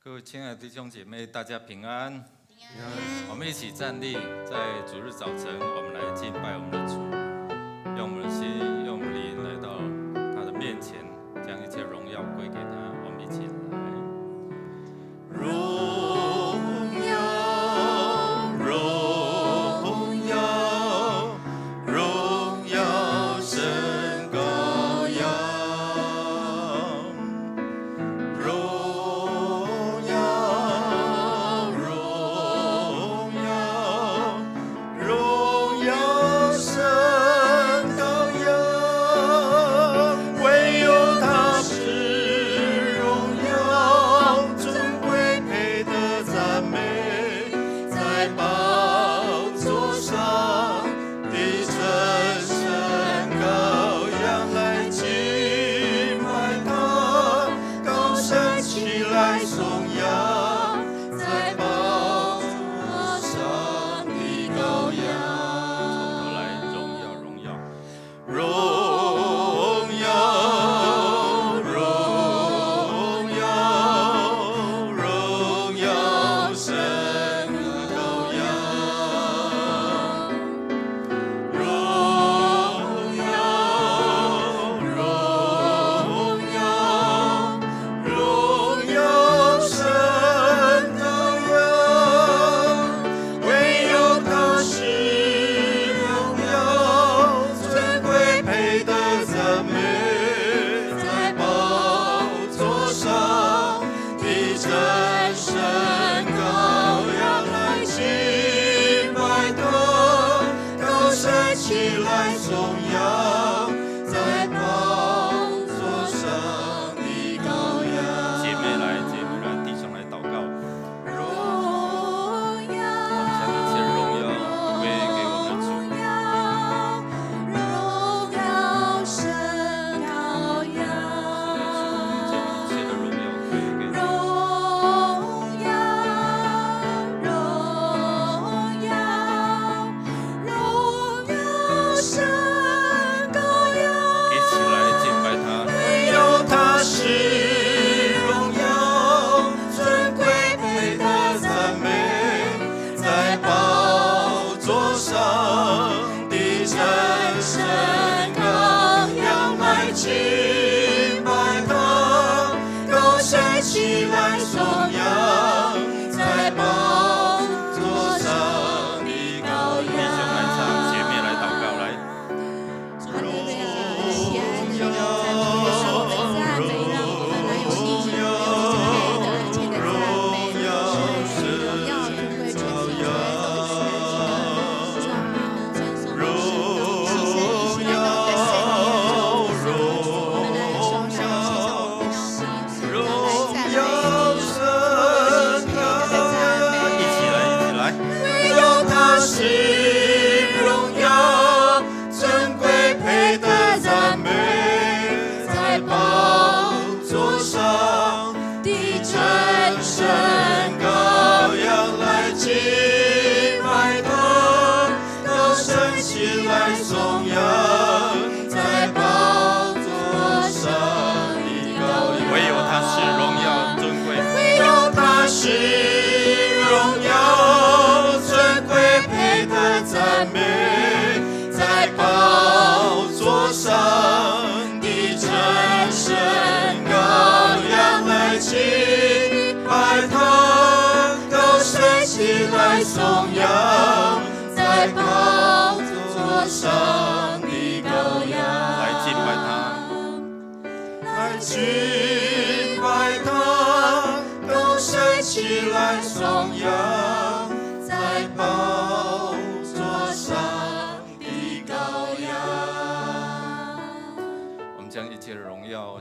各位亲爱的弟兄姐妹，大家平安。我们一起站立，在主日早晨，我们来敬拜我们的主，用我们的心，用我们的灵来到他的面前，将一切荣耀归给他。我们一起来。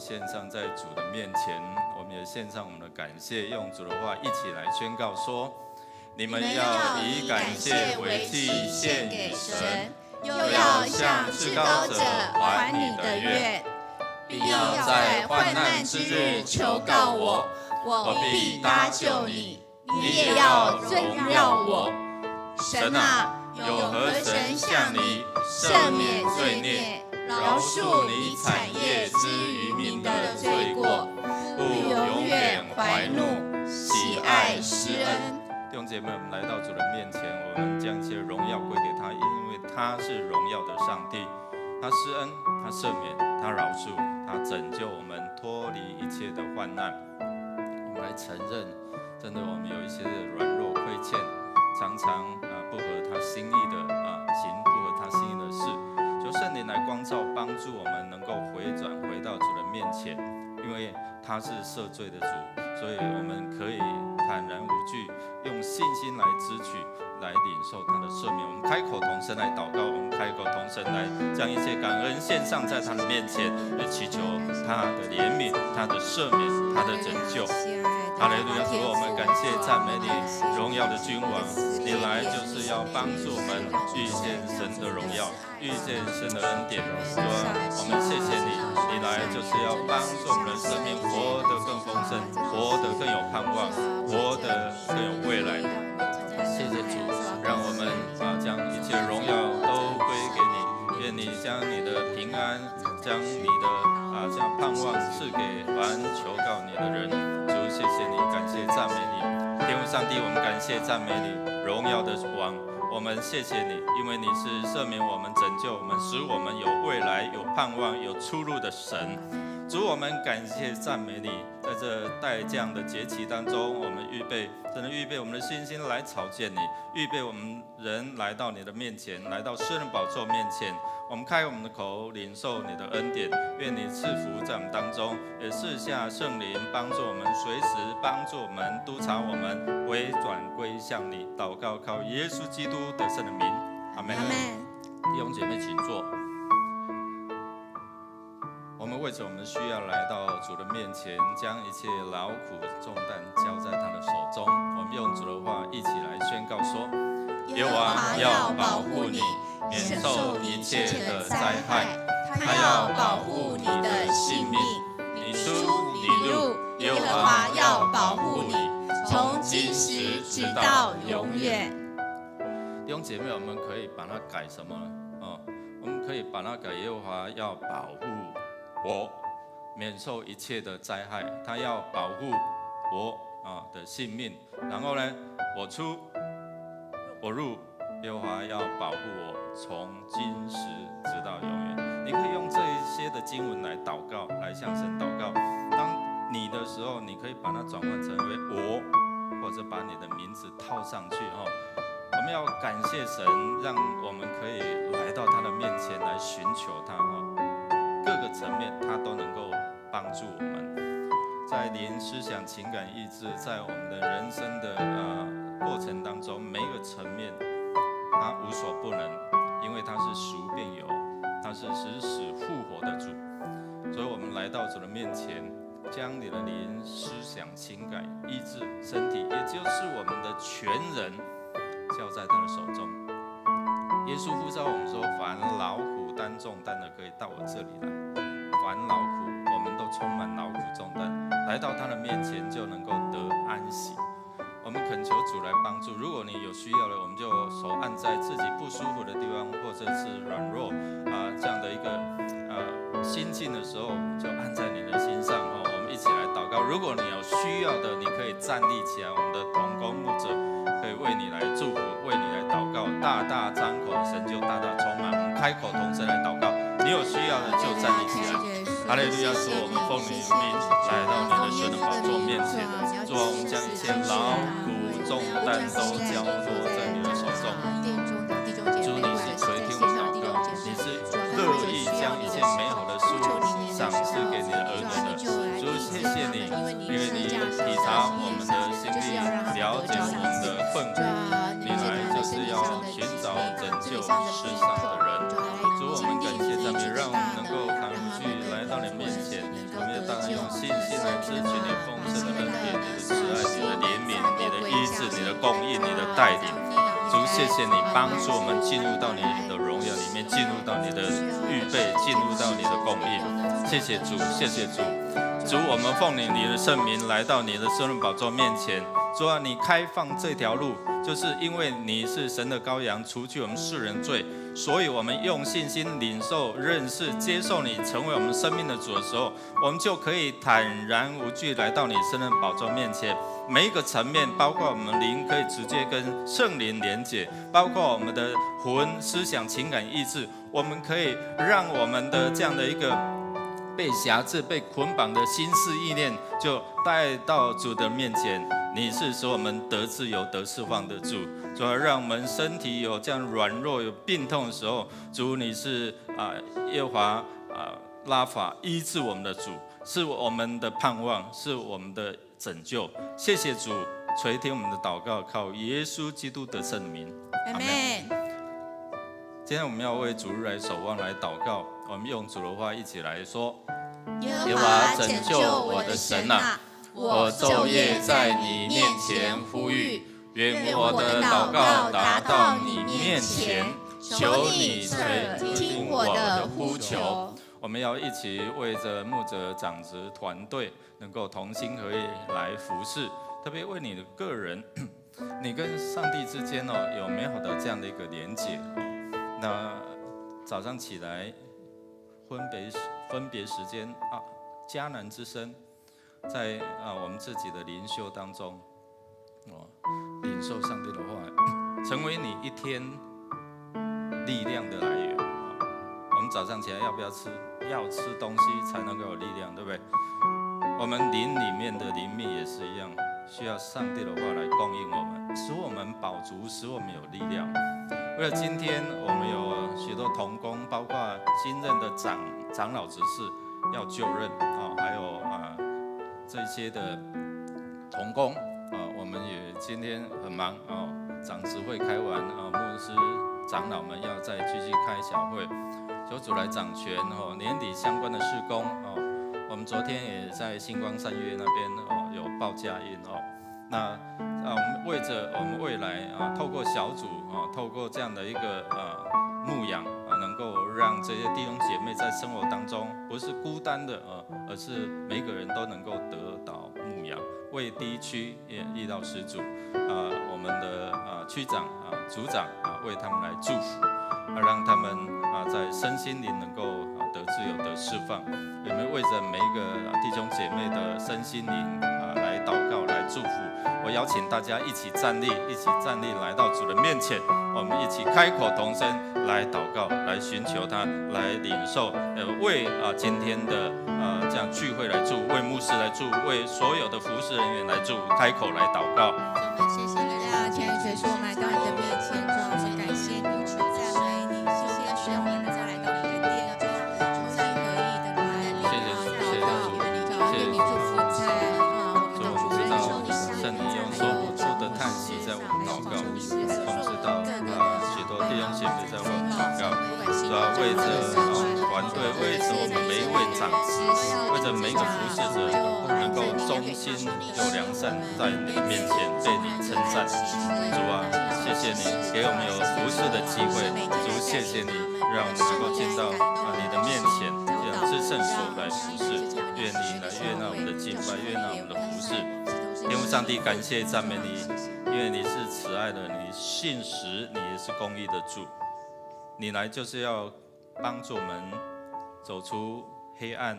献上在主的面前，我们也献上我们的感谢，用主的话一起来宣告说：你们要以感谢为祭献给神，又要向至高者还你的愿，必要在患难之日求告我，我必搭救你，你也要荣耀我。神啊，有何神向你赦免罪孽，饶恕你产业之渔民的罪过，不永远怀怒，喜施恩。弟兄姐妹，我们来到主的面前，我们将一切荣耀归给他，因为他是荣耀的上帝。他施恩，他赦免，他饶恕，他拯救我们脱离一切的患难。我们来承认，真的我们有一些的软弱亏欠，常常不合他心意的行不合他心意的事，求圣灵来光照，帮助我们能够回转回到主的面前，因为他是赦罪的主，所以我们可以坦然无惧，用信心来支取，来领受他的赦免。我们开口同声来祷告，我们开口同声来将一切感恩献上在他的面前，来祈求他的怜悯，他的赦免，他的拯救。哈利路亚！主，我们感谢赞美你，荣耀的君王，你来就是要帮助我们遇见神的荣耀，遇见神的恩典。主啊，我们谢谢你，你来就是要帮助我们的生命活得更丰盛，活得更有盼望，活得更有未来。谢谢主，让我们将一切荣耀都归给你，愿你将你的平安，将你的将盼望赐给凡求告你的人。主，谢谢你，感谢赞美你，天父上帝，我们感谢赞美你，荣耀的王，我们谢谢你，因为你是赦免我们、拯救我们、使我们有未来、有盼望、有出路的神。主，我们感谢赞美你，在这待降的节期当中，我们真的预备我们的信心来朝见你，预备我们人来到你的面前，来到施恩宝座面前。我们开我们的口，领受你的恩典，愿你赐福在我们当中，也赐下圣灵帮助我们，随时帮助我们，督察我们，回转归向你。祷告靠耶稣基督得胜的名，阿们。弟兄姐妹，请坐。我们为着我们需要来到主的面前，将一切劳苦重担交在他的手中。我们用主的话一起来宣告说：耶和华要保护你，免受一切的灾害，他要保护你的性命，你出你入，耶和华要保护你，从今时直到永远。弟兄姐妹，我们可以把它改什么呢？我们可以把它改耶和华要保护我，免受一切的灾害，他要保护我的性命。然后呢，我出我入，耶和华要保护我，从今时直到永远。你可以用这一些的经文来祷告，来向神祷告。当你的时候，你可以把它转换成为我，或者把你的名字套上去我们要感谢神，让我们可以来到他的面前来寻求他各个层面他都能够帮助我们，在灵、思想、情感、意志，在我们的人生的过程当中，每一个层面他无所不能，因为他是属变有，他是使死复活的主。所以我们来到主的面前，将你的灵、思想、情感、意志、身体，也就是我们的全人，交在他的手中。耶稣呼召我们说：凡劳苦担重担的，可以到我这里来。凡劳苦，我们都充满劳苦重担，来到他的面前就能够得安息。我们恳求主来帮助。如果你有需要的，我们就手按在自己不舒服的地方，或者是软弱这样的一个心境的时候，就按在你的心上我们一起来祷告。如果你有需要的，你可以站立起来，我们的同工牧者可以为你来祝福，为你来祷告。大大张口，神就大大充满。我们开口同声来祷告。你有需要的就站立起来。哈利路亚！主，我们奉你的名来到你的神的宝座面前。主啊，我们将一切劳苦重担都交托在你的手中。主，你是垂听我们祷告，你是乐意将一切美好的事物赏赐给你的儿女的。主，谢谢你，因为你体察我们的心力，了解我们的困苦，你来就是要寻找拯救世上的人。主，我们感谢赞美，让我们能够扛去来到你面前。我们也当然用信心来支取你丰盛的恩典、你的慈爱、你的怜悯、你的医治、你的供应、你的带领。主，谢谢你帮助我们进入到你的荣耀里面，进入到你的预备，进入到你的供应。谢谢主，谢谢主。主，我们奉你的圣名来到你的圣人宝座面前。主啊，你开放这条路，就是因为你是神的羔羊，除去我们世人罪，所以我们用信心领受、认识、接受你成为我们生命的主的时候，我们就可以坦然无惧来到你圣人宝座面前。每一个层面，包括我们灵可以直接跟圣灵连结，包括我们的魂、思想、情感、意志，我们可以让我们的这样的一个被辖制、被捆绑的心思意念，就带到主的面前。你是使我们得自由、得释放的主。主要让我们身体有这样软弱、有病痛的时候，主你是耶和华拉法医治我们的主，是我们的盼望，是我们的拯救。谢谢主垂听我们的祷告，靠耶稣基督得胜的名，阿们。今天我们要为主日来守望来祷告，我们用主的话一起来说：耶和华拯救我的神啊，我昼夜在你面前呼吁，愿我的祷告达到你面前，求你垂听我的呼求。我们要一起为着牧者长子团队能够同心合意来服侍，特别为你的个人，你跟上帝之间有美好的这样的一个连结。那早上起来分别时间迦南之声，在我们自己的灵修当中领受上帝的话，成为你一天力量的来源。我们早上起来要不要吃？要吃东西才能够有力量，对不对？我们灵里面的灵命也是一样，需要上帝的话来供应我们，使我们饱足，使我们有力量。为了今天，我们有许多同工，包括新任的长老执事要就任还有这些的同工我们也今天很忙长执会开完牧师长老们要再继续开小会。求主来掌权年底相关的事工我们昨天也在星光三月那边有报佳音那我们为着我们未来透过小组透过这样的一个牧养能够让这些弟兄姐妹在生活当中不是孤单的而是每个人都能够得到牧养。为第一区也遇到十组我们的区长组长为他们来祝福让他们在身心灵能够得自由的释放。我们为着每一个弟兄姐妹的身心灵来祷告来祝福。我邀请大家一起站立来到主的面前，我们一起开口同声来祷告，来寻求他，来领受为今天的这样聚会来祝，为牧师来祝，为所有的服侍人员来祝，开口来祷告。谢谢你的亲爱的主，我们来到你的面前，主要是感谢你，主赞美你，谢谢主，我们再来到你的殿，重新合一的来祷告，愿你祝福在我们的主人生里，圣灵用说不出的叹息在我们祷告，我们知道许多弟兄姐妹在为我们祷告，主要为着团队，为着我们每一位长子，为着每一个服侍者能够忠心有良善，在你的面前被你称赞。主啊，谢谢你给我们有服侍的机会，主谢谢你让我们能够进到你的面前，让至圣所来服侍。愿你来悦纳我们的敬拜，悦纳我们的服侍。天父上帝，感谢赞美你，因为你是慈爱的，你信实，你也是公义的主。你来就是要帮助我们走出黑暗，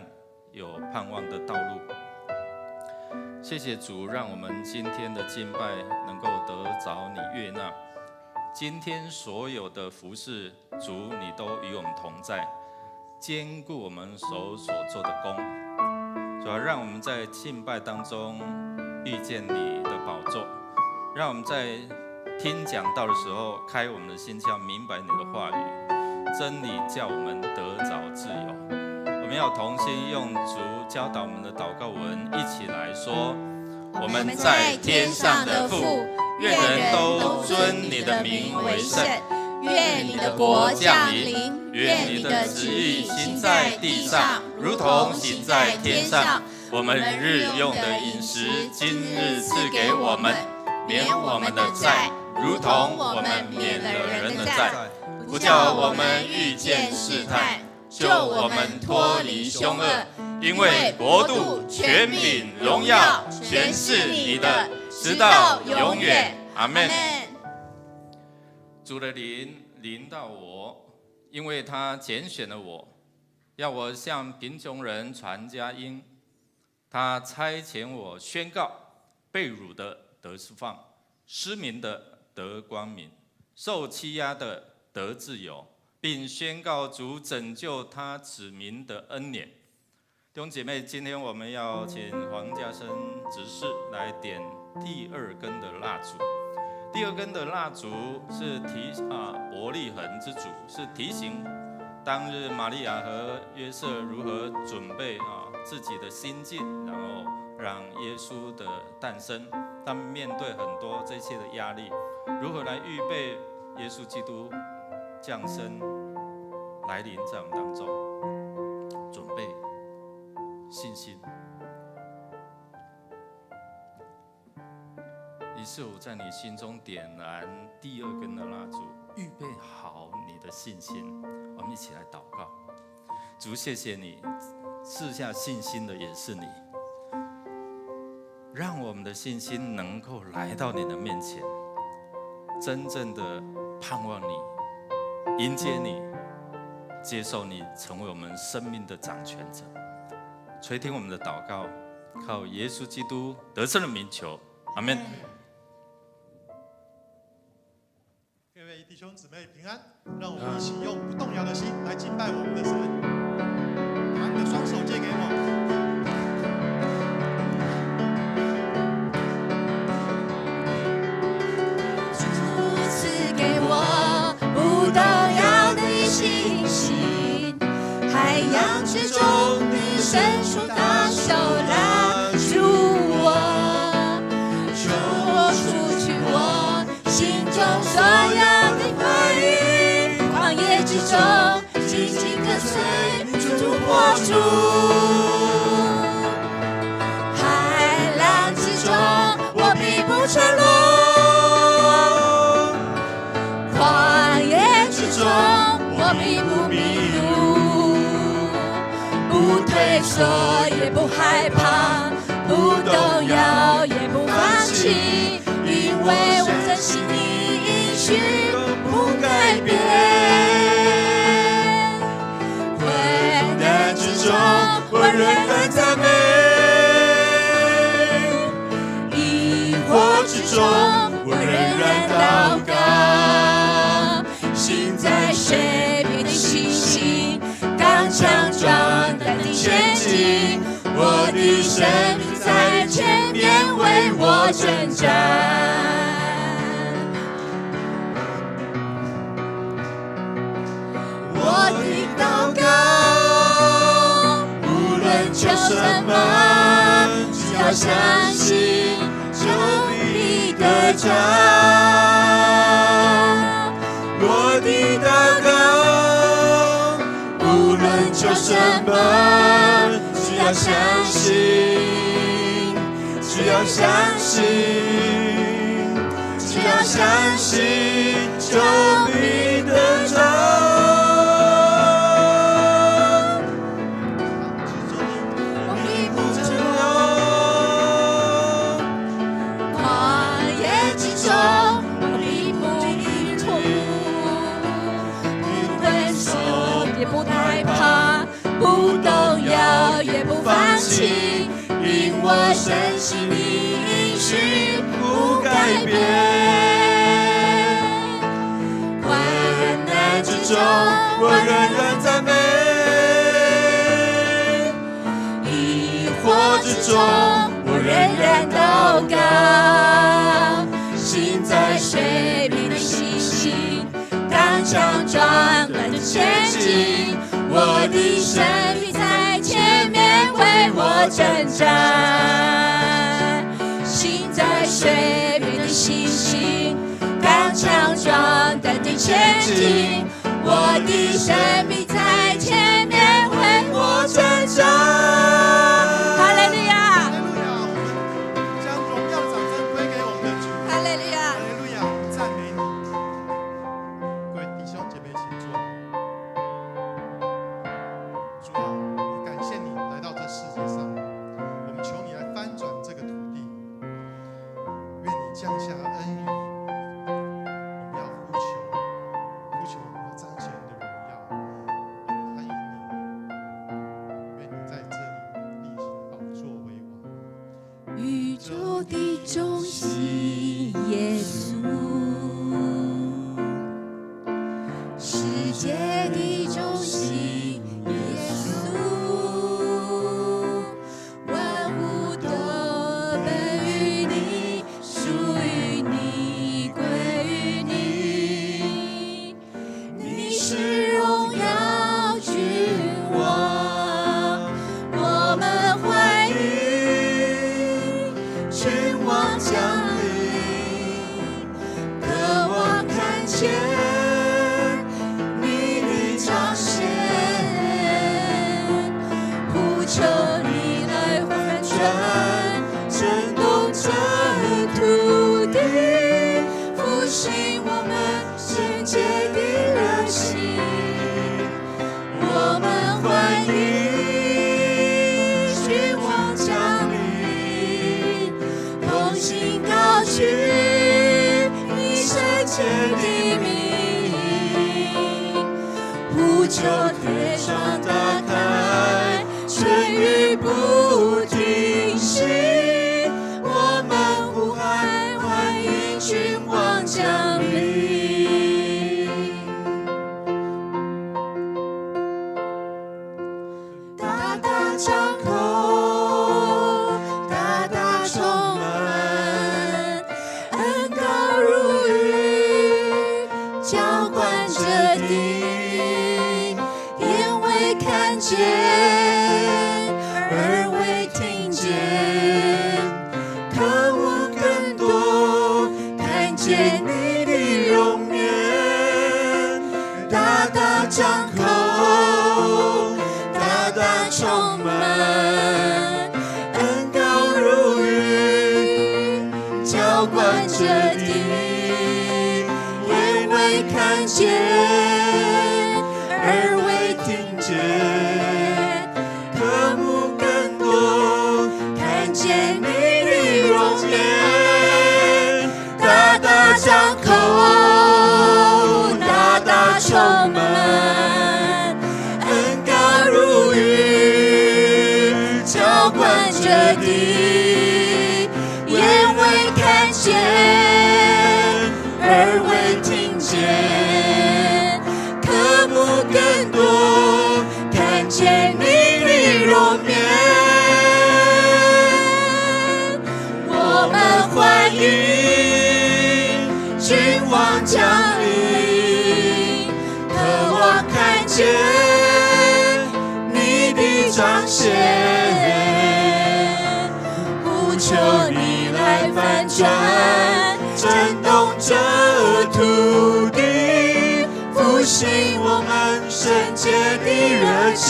有盼望的道路。谢谢主，让我们今天的敬拜能够得着你悦纳。今天所有的服事，主你都与我们同在，兼顾我们手所做的工。主要让我们在敬拜当中遇见你的宝座，让我们在听讲道的时候开我们的心窍，明白你的话语，真理叫我们得着自由。我们要同心用主教导我们的祷告文一起来说：我们在天上的父，愿人都尊你的名为圣，愿你的国降临，愿你的旨意行在地上，如同行在天上。我们日用的饮食，今日赐给我们，免我们的债，如同我们免了人的债，不叫我们遇见试探，救我们脱离凶恶。因为国度、权柄、荣耀，全是你的，直到永远。阿们。主的灵临到我，因为他拣选了我，要我向贫穷人传佳音。他差遣我宣告被掳的得释放，失明的得光明，受欺压的得自由，并宣告主拯救他子民的恩典。弟兄姐妹，今天我们要请黄家生执事来点第2根的蜡烛。第2根的蜡烛是伯利恒之主，是提醒当日玛利亚和约瑟如何准备自己的心境，然后让耶稣的诞生。他们面对很多这些的压力，如何来预备耶稣基督降生来临在我们当中，准备信心。你是否在你心中点燃第2根的蜡烛，预备好你的信心？我们一起来祷告。主，谢谢你赐下信心的也是你，让我们的信心能够来到你的面前，真正的盼望你，迎接你，接受你，成为我们生命的掌权者。垂听我们的祷告，靠耶稣基督得胜的名求，阿们。各位弟兄姊妹平安，让我们一起用不动摇的心来敬拜我们的神。把你的双手借给我。主赐给我不动摇的信心，海洋之中你伸出大手拉住我，说出去我心中所有的话语，旷野之中紧紧跟随主活出。海浪之中我必不沉落，旷野之中我必不迷路，不退缩也不害怕，不动摇也不放弃，因为我真心你应许不改变。困难之中我仍然赞美，疑惑之中我仍然祷告，心在水边的信心，刚强壮胆地前进，我的生命在前面为我征战。我的祷告无论求什么，只要相信就必得着。我的祷告无论求什么，只要相信，只要相信，只要相信就必得着。也不害怕，不动摇也不放弃，因我深信你应许不改变。患难之中我仍然赞美，疑惑之中我仍然祷告，心在水边的信心，刚强壮胆地前进，我的生命在前面为我征战。心在水边的信心，刚强壮胆地前进，我的生命在前面为我征战。哈利路亚！哈利路亚！我们将荣耀掌声归给我们的主。哈利路亚！哈利路亚！赞美你。各位弟兄姐妹，请坐。主啊，我感谢你来到这世界上，我们求你来翻转这个土地，愿你降下恩雨，我们要呼求我们要彰显你的荣耀，我们欢迎你，愿你在这里立宝座为王。宇宙的去，你圣洁的名，呼求天上打开，春雨不停息，我们呼喊，欢迎君王降临。大大张口，大大充满，恩膏如雨，浇灌着地，眼未看见，耳未听见，渴慕更多，看见你的容颜。大大张口，大大充满，恩膏如雨，浇灌着地，眼未看见，耳未听见，渴慕更多，看见你的容颜。大大张口，大大充满，恩膏如雨，浇灌着地，眼未看见，耳未听见，渴慕更多，看见你的容颜。我们欢迎君王降临，渴望看见你的彰显，呼求你来翻转，震动这土地，复兴我们圣洁的热情。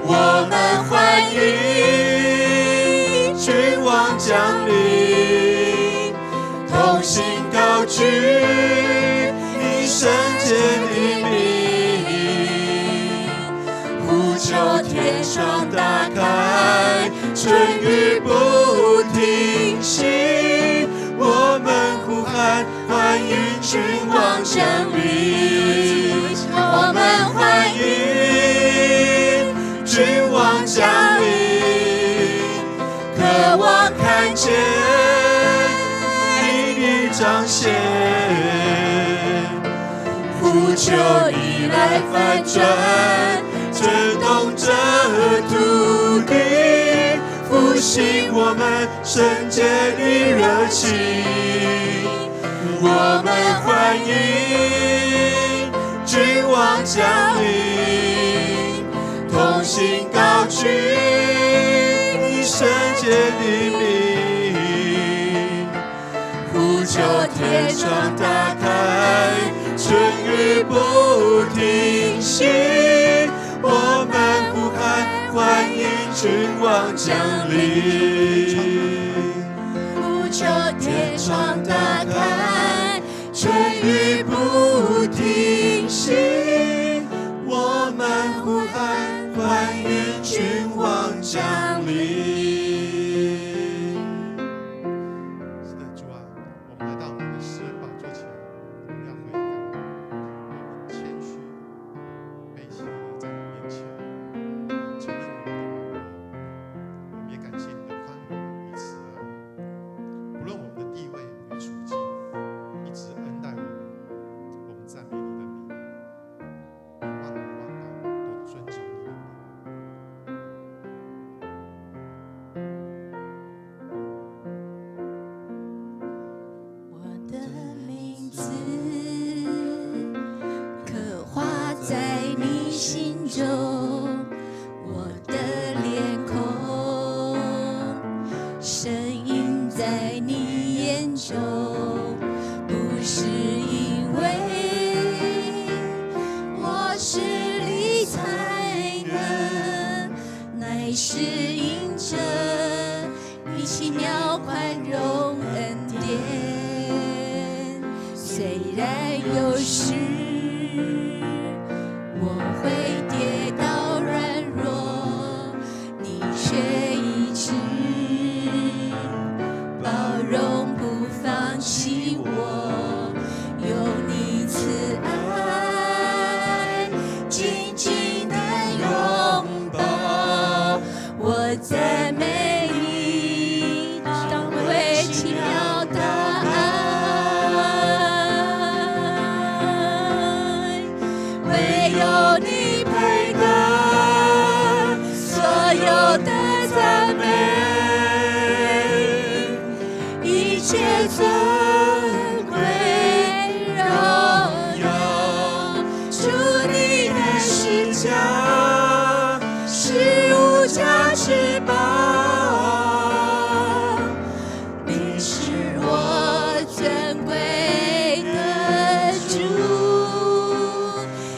我们欢迎君王降临，同心高举你圣洁的名，呼求天上打开，春雨不停息，我们呼喊，欢迎君王降临。我们欢迎君王降临，渴望看见你的彰显，呼求你来翻转，震动这土地，复兴我们圣洁的热情。我们欢迎君王降临，同心高举你圣洁的名，呼求天上打开，春雨不停息，我们呼喊，欢迎君王降临。呼求天上打开，春雨不停息，我们呼喊，欢迎君王降临。是的，主啊，我们来到你的施恩宝座前，我们要回感，我们谦虚卑膝地在你面前，承认我们的软弱，我们也感谢你的宽容与慈爱。无论我们的地位与处境，一直恩待我们，我们赞美你的名，万国万邦都尊崇你的名。我的名字刻画在你心中，我的脸孔深印在你眼中，不是因为我实力才能，乃是因着你奇妙宽容恩典。虽然有时我会跌倒软弱，你却一直包容弃我，有你慈爱紧紧的拥抱，我赞美你，当为奇妙的爱，唯有你配得所有的赞美，一切尊贵荣耀，主你的施加是无价之宝，你是我尊贵的主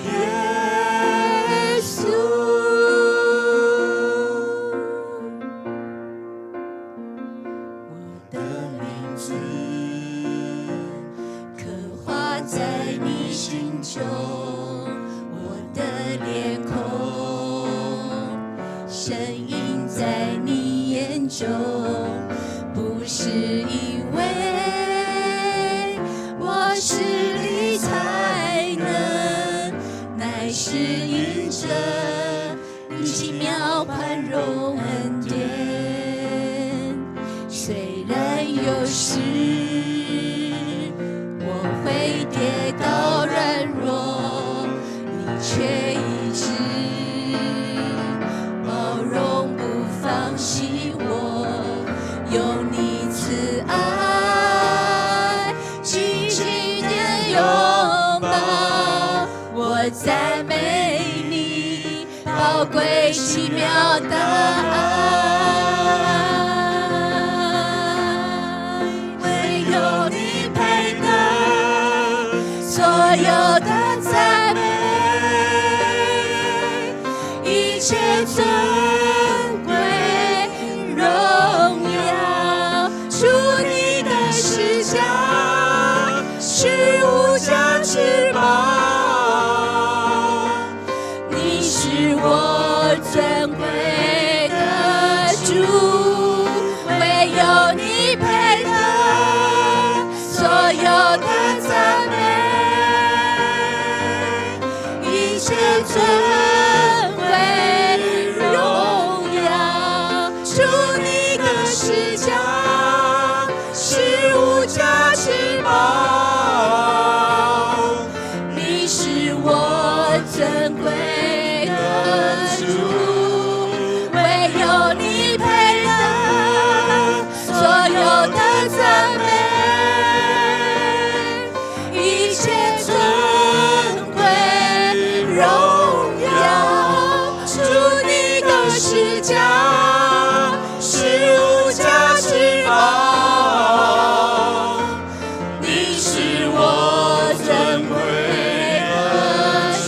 耶稣。我的名字刻画在你心中，我的脸孔深印在你眼中，不是因为我实力才能，乃是因着你奇妙宽容恩典。虽然有时我会跌倒软弱，你却一直包容不放弃我，有你慈爱紧紧的拥抱，我赞美你宝贵奇妙的爱，唯有你配得所有的赞美，一切尊贵荣耀，主你的施加是无价之宝，你是我尊贵的主，唯有你配得所有的赞美，一切尊贵荣耀，主你的施加是无价之宝，你是我尊贵的主，唯有你配得所有的赞美，一切尊贵荣耀，主你的施加是无价之宝，你是我尊贵的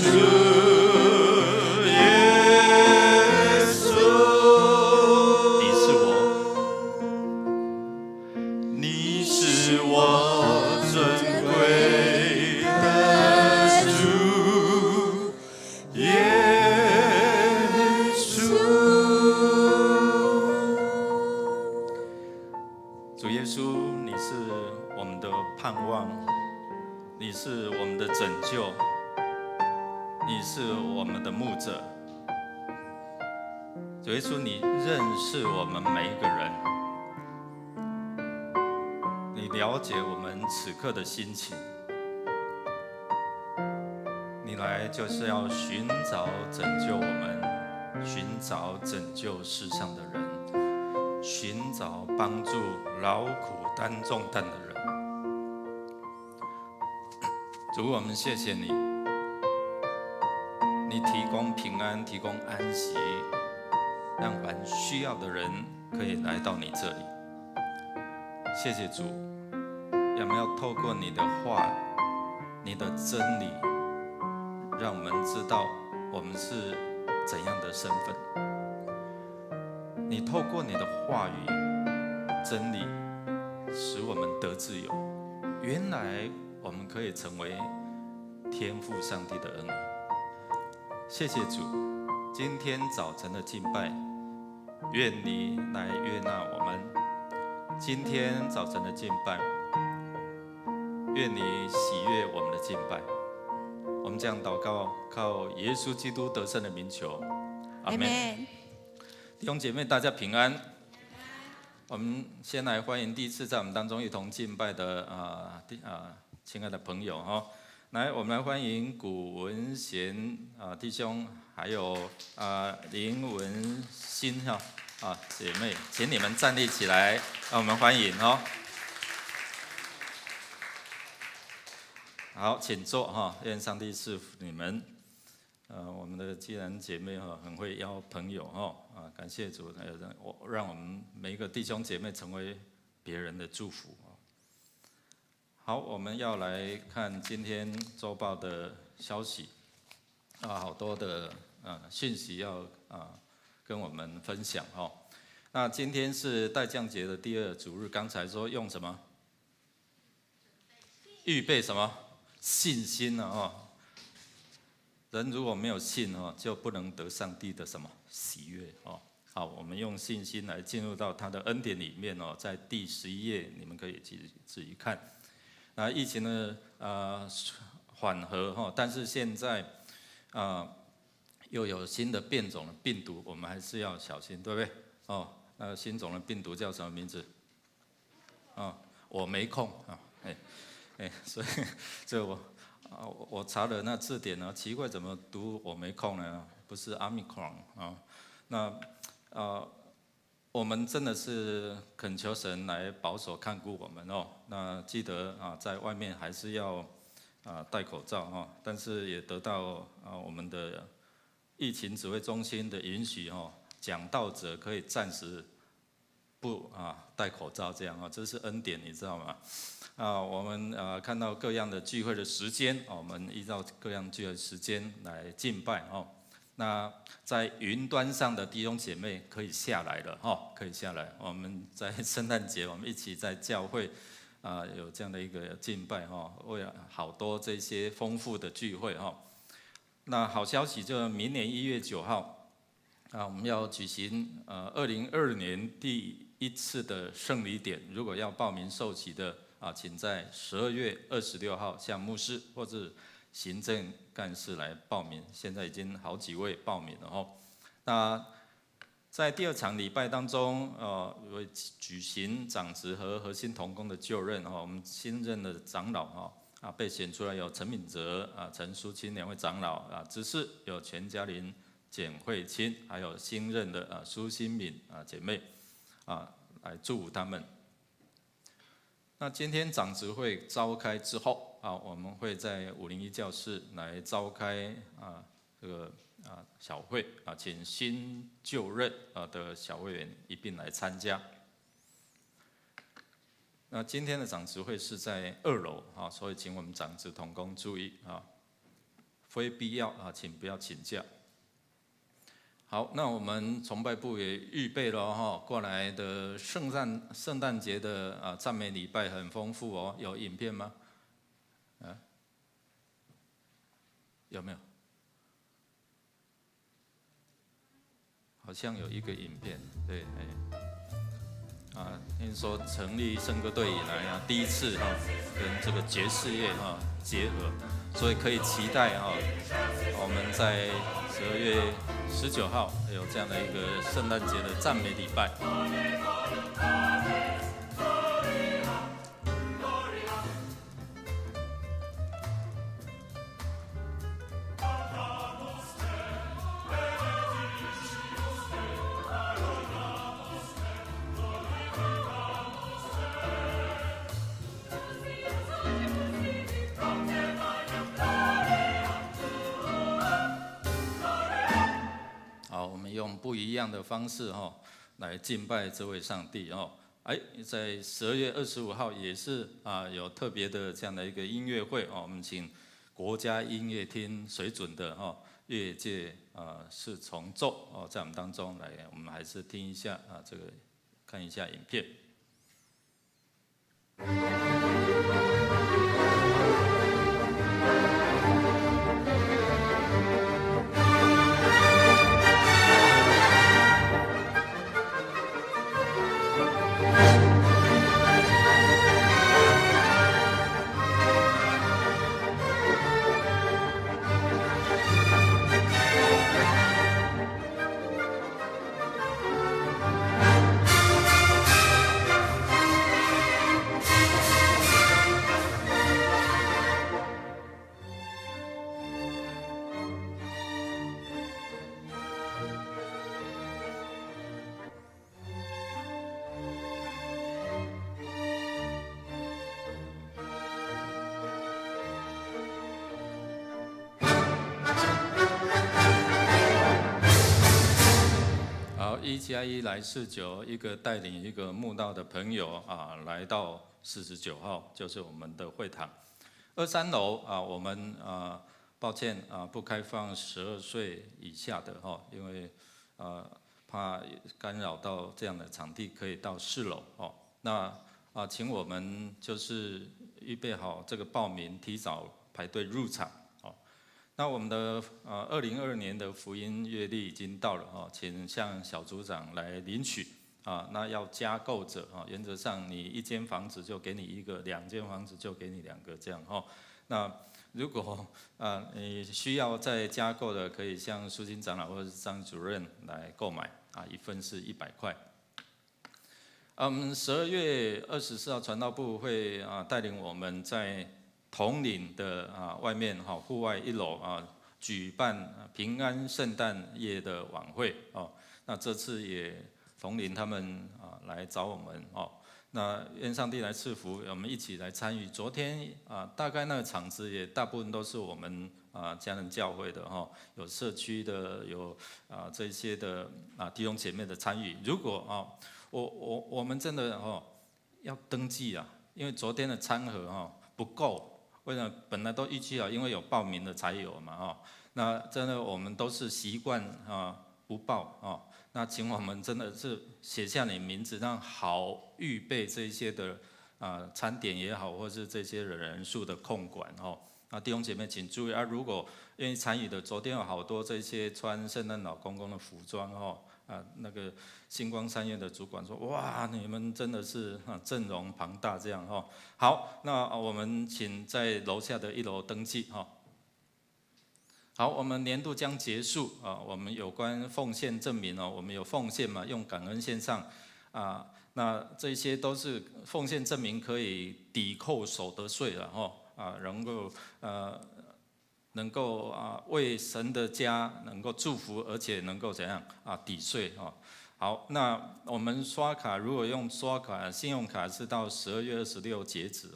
主耶稣，你是我尊贵的主耶稣。主耶稣，你是我们的盼望，你是我们的拯救，你是我们的牧者。主耶稣，你认识我们每一个人，你了解我们此刻的心情，你来就是要寻找拯救我们，寻找拯救世上的人，寻找帮助劳苦担重担的人。主，我们谢谢你，你提供平安，提供安息，让凡需要的人可以来到你这里。谢谢主，我们要透过你的话，你的真理，让我们知道我们是怎样的身份。你透过你的话语真理，使我们得自由。原来我们可以成为天父上帝的儿女。谢谢主，今天早晨的敬拜，愿你来悦纳我们。今天早晨的敬拜，愿你喜悦我们的敬拜。我们这样祷告，靠耶稣基督得胜的名求，阿们。弟兄姐妹，大家平安。我们先来欢迎第一次在我们当中一同敬拜的亲爱的朋友哈。来，我们来欢迎古文贤弟兄，还有林文新姐妹，请你们站立起来，让我们欢迎哦。好，请坐哈，愿上帝赐福你们。我们的既然姐妹很会邀朋友感谢主，让我们每一个弟兄姐妹成为别人的祝福。好，我们要来看今天周报的消息好多的讯息要跟我们分享那今天是待降节的第2主日，刚才说用什么？预备什么？信心人如果没有信就不能得上帝的什么喜悦好，我们用信心来进入到他的恩典里面在第11页，你们可以自己看。那疫情的缓和但是现在又有新的变种的病毒，我们还是要小心，对不对？那新种的病毒叫什么名字？我没空所以我查了那字典奇怪怎么读我没空呢？不是 Omicron 那我们真的是恳求神来保守看顾我们那记得在外面还是要戴口罩但是也得到我们的疫情指挥中心的允许讲道者可以暂时不戴口罩，这样这是恩典，你知道吗？我们看到各样的聚会的时间我们依照各样聚会的时间来敬拜那在云端上的弟兄姐妹可以下来了可以下来。我们在圣诞节我们一起在教会有这样的一个敬拜为了好多这些丰富的聚会那好消息就是明年1月9号我们要举行2022年第1次的圣礼典。如果要报名受洗的请在12月26号向牧师或者行政干事来报名。现在已经好几位报名了那在第2场礼拜当中会举行长职和核心同工的就任我们新任的长老被选出来有陈敏哲陈淑清2位长老执事有全嘉玲、简慧清，还有新任的苏新敏姐妹来祝福他们。那今天长职会召开之后我们会在501教室来召开这个小会请新就任的小会员一并来参加。那今天的长职会是在2楼所以请我们长职同工注意非必要请不要请假。好，那我们崇拜部也预备了过来的圣诞节的赞美礼拜很丰富有影片吗？有没有？好像有一个影片，对，听说成立圣歌队以来第一次跟这个爵士乐结合，所以可以期待我们在12月19号有这样的一个圣诞节的赞美礼拜。用不一样的方式来敬拜这位上帝在12月25号也是有特别的这样的一个音乐会我们请国家音乐厅水准的乐界4重奏在我们当中来，我们还是听一下这个看一下影片。171来49，一个带领一个慕道的朋友啊，来到49号，就是我们的会堂。23楼啊，我们抱歉不开放12岁以下的哈，因为怕干扰到这样的场地，可以到4楼哦。那请我们就是预备好这个报名，提早排队入场哦。那我们的2022年的福音月历已经到了哦，请向小组长来领取啊。那要加购者原则上你1间房子就给你1个，2间房子就给你2个这样哈。那如果你需要再加购的，可以向苏金长老或者是张主任来购买1份是100块。12月24号传道部会带领我们在统领的外面户外1楼举办平安圣诞夜的晚会哦。那这次也统领他们来找我们哦。那愿上帝来赐福，我们一起来参与。昨天大概那个场子也大部分都是我们家人教会的哈，有社区的，有这些的弟兄姐妹的参与。如果我们真的要登记因为昨天的餐盒不够，为什么？本来都预计因为有报名的才有嘛那真的我们都是习惯不报那请我们真的是写下你名字，让好预备这些的餐点也好，或是这些人数的控管那弟兄姐妹请注意如果愿意参与的，昨天有好多这些穿圣诞老公公的服装那个星光三院的主管说，哇，你们真的是阵容庞大这样好，那我们请在楼下的1楼登记好，我们年度将结束我们有关奉献证明我们有奉献嘛，用感恩献上那这些都是奉献证明，可以抵扣所得税了能够为神的家能够祝福，而且能够怎样抵税好，那我们刷卡，如果用刷卡，信用卡是到12月26截止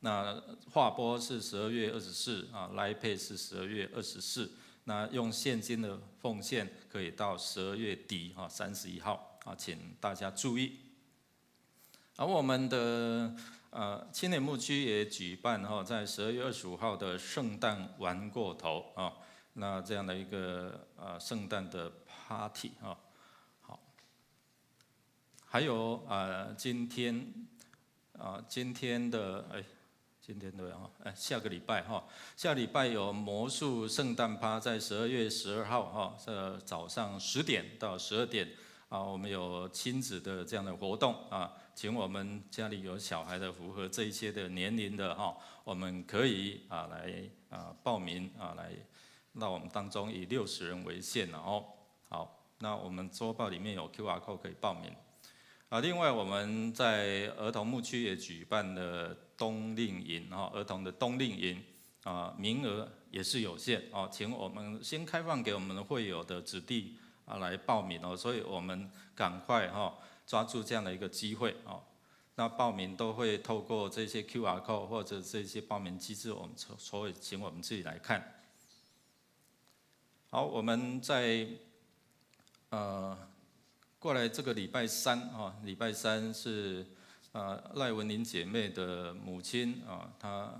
那划拨是12月24Line Pay 是12月24，那用现金的奉献可以到12月底31号请大家注意。而我们的青年牧区也举办在12月25号的圣诞玩过头那这样的一个圣诞的 party 好，还有今天的下个礼拜下礼拜有魔术圣诞趴，在12月12号早上10点到12点我们有亲子的这样的活动请我们家里有小孩的，符合这一些的年龄的我们可以来报名来到我们当中，以60人为限好，那我们周报里面有 QR code 可以报名另外我们在儿童牧区也举办了冬令营儿童的冬令营名额也是有限请我们先开放给我们的会友的子弟来报名所以我们赶快抓住这样的一个机会那报名都会透过这些 QR code 或者这些报名机制，我们所以请我们自己来看。好，我们在过来这个礼拜3礼拜3是赖文玲姐妹的母亲她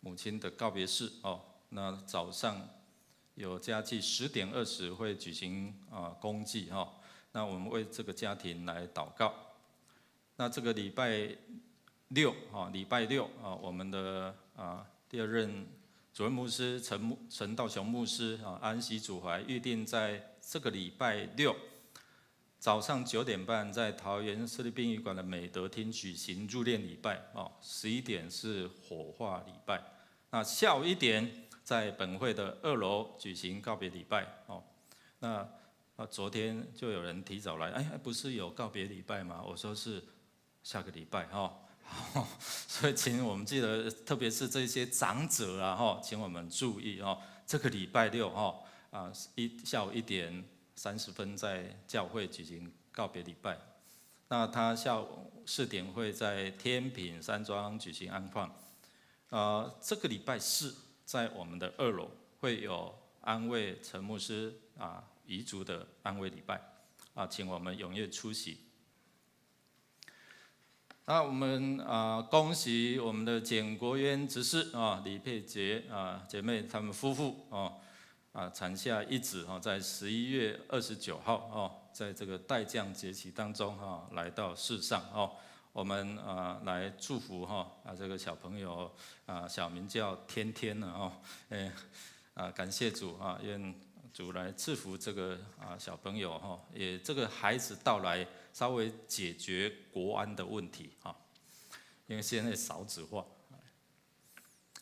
母亲的告别式那早上有家祭10点20会举行公祭那我们为这个家庭来祷告。那这个礼拜6我们的第2任主任牧师陈道雄牧师安息主怀，预定在这个礼拜6早上9点半在桃园市立殡仪馆的美德厅举行入殓礼拜11点是火化礼拜，那下午1点在本会的2楼举行告别礼拜那昨天就有人提早来，不是有告别礼拜吗？我说是下个礼拜所以请我们记得，特别是这些长者请我们注意这个礼拜6下午1点30分在教会举行告别礼拜。那他下午4点会在天品山庄举行安放。这个礼拜4在我们的2楼会有安慰陈牧师遗族的安慰礼拜。请我们踊跃出席。那我们恭喜我们的简国渊执事李佩杰姐妹他们夫妇产下一子在11月29号在这个待降节期当中来到世上我们来祝福这个小朋友小名叫天天感谢主愿主来赐福这个小朋友也这个孩子到来稍微解决国安的问题因为现在少子化。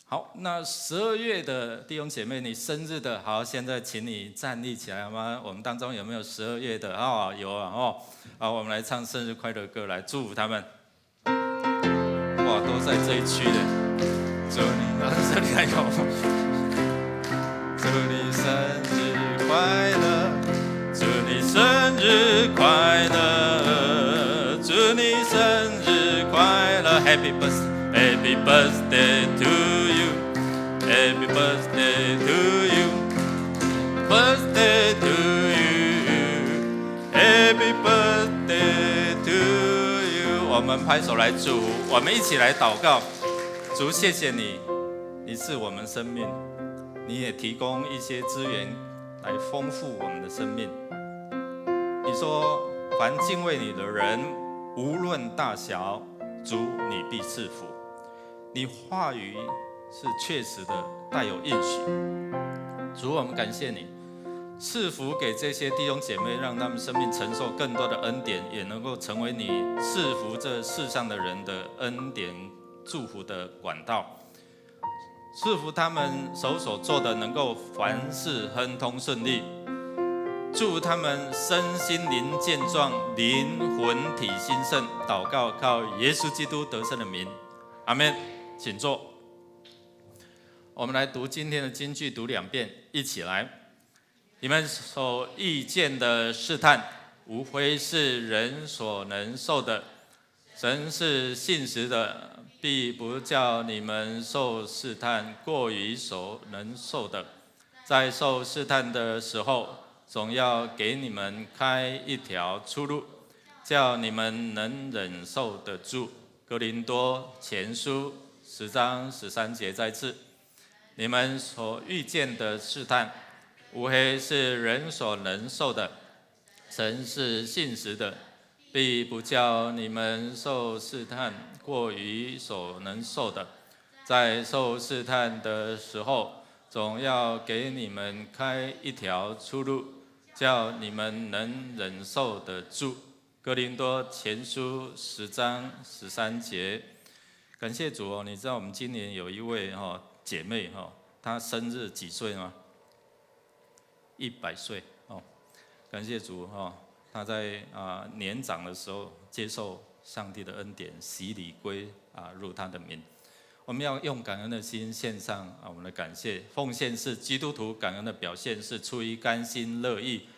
好，那12月的弟兄姐妹，你生日的，好，现在请你站立起来好吗？我们当中有没有12月的？有好，我们来唱生日快乐歌来祝福他们。哇，都在这一区的，祝你这里还有，祝你生日快乐，祝你生日快乐，祝你生日快乐 ，Happy birthday。Happy birthday to you, happy birthday to you, birthday to you, happy birthday to you。我们拍手来祝福，我们一起来祷告。主，谢谢你，你是我们生命，你也提供一些资源来丰富我们的生命。你说，凡敬畏你的人，无论大小，主你必赐福。你话语是确实的，带有应许。主，我们感谢你，赐福给这些弟兄姐妹，让他们生命承受更多的恩典，也能够成为你赐福这世上的人的恩典祝福的管道。赐福他们手所做的能够凡事亨通顺利，祝福他们身心灵健壮，灵魂体兴盛。祷告靠耶稣基督得胜的名，阿们。请坐。我们来读今天的经句，读2遍，一起来。你们所遇见的试探，无非是人所能受的。神是信实的，必不叫你们受试探过于所能受的。在受试探的时候，总要给你们开一条出路，叫你们能忍受得住。哥林多前书10章13节再次，你们所遇见的试探，无非是人所能受的。神是信实的，必不叫你们受试探过于所能受的。在受试探的时候，总要给你们开一条出路，叫你们能忍受得住。哥林多前书10章13节。感谢主你知道我们今年有一位姐妹她生日几岁吗？100岁感谢主她在年长的时候接受上帝的恩典，洗礼归入她的名。我们要用感恩的心献上我们的感谢。奉献是基督徒感恩的表现，是出于甘心乐意。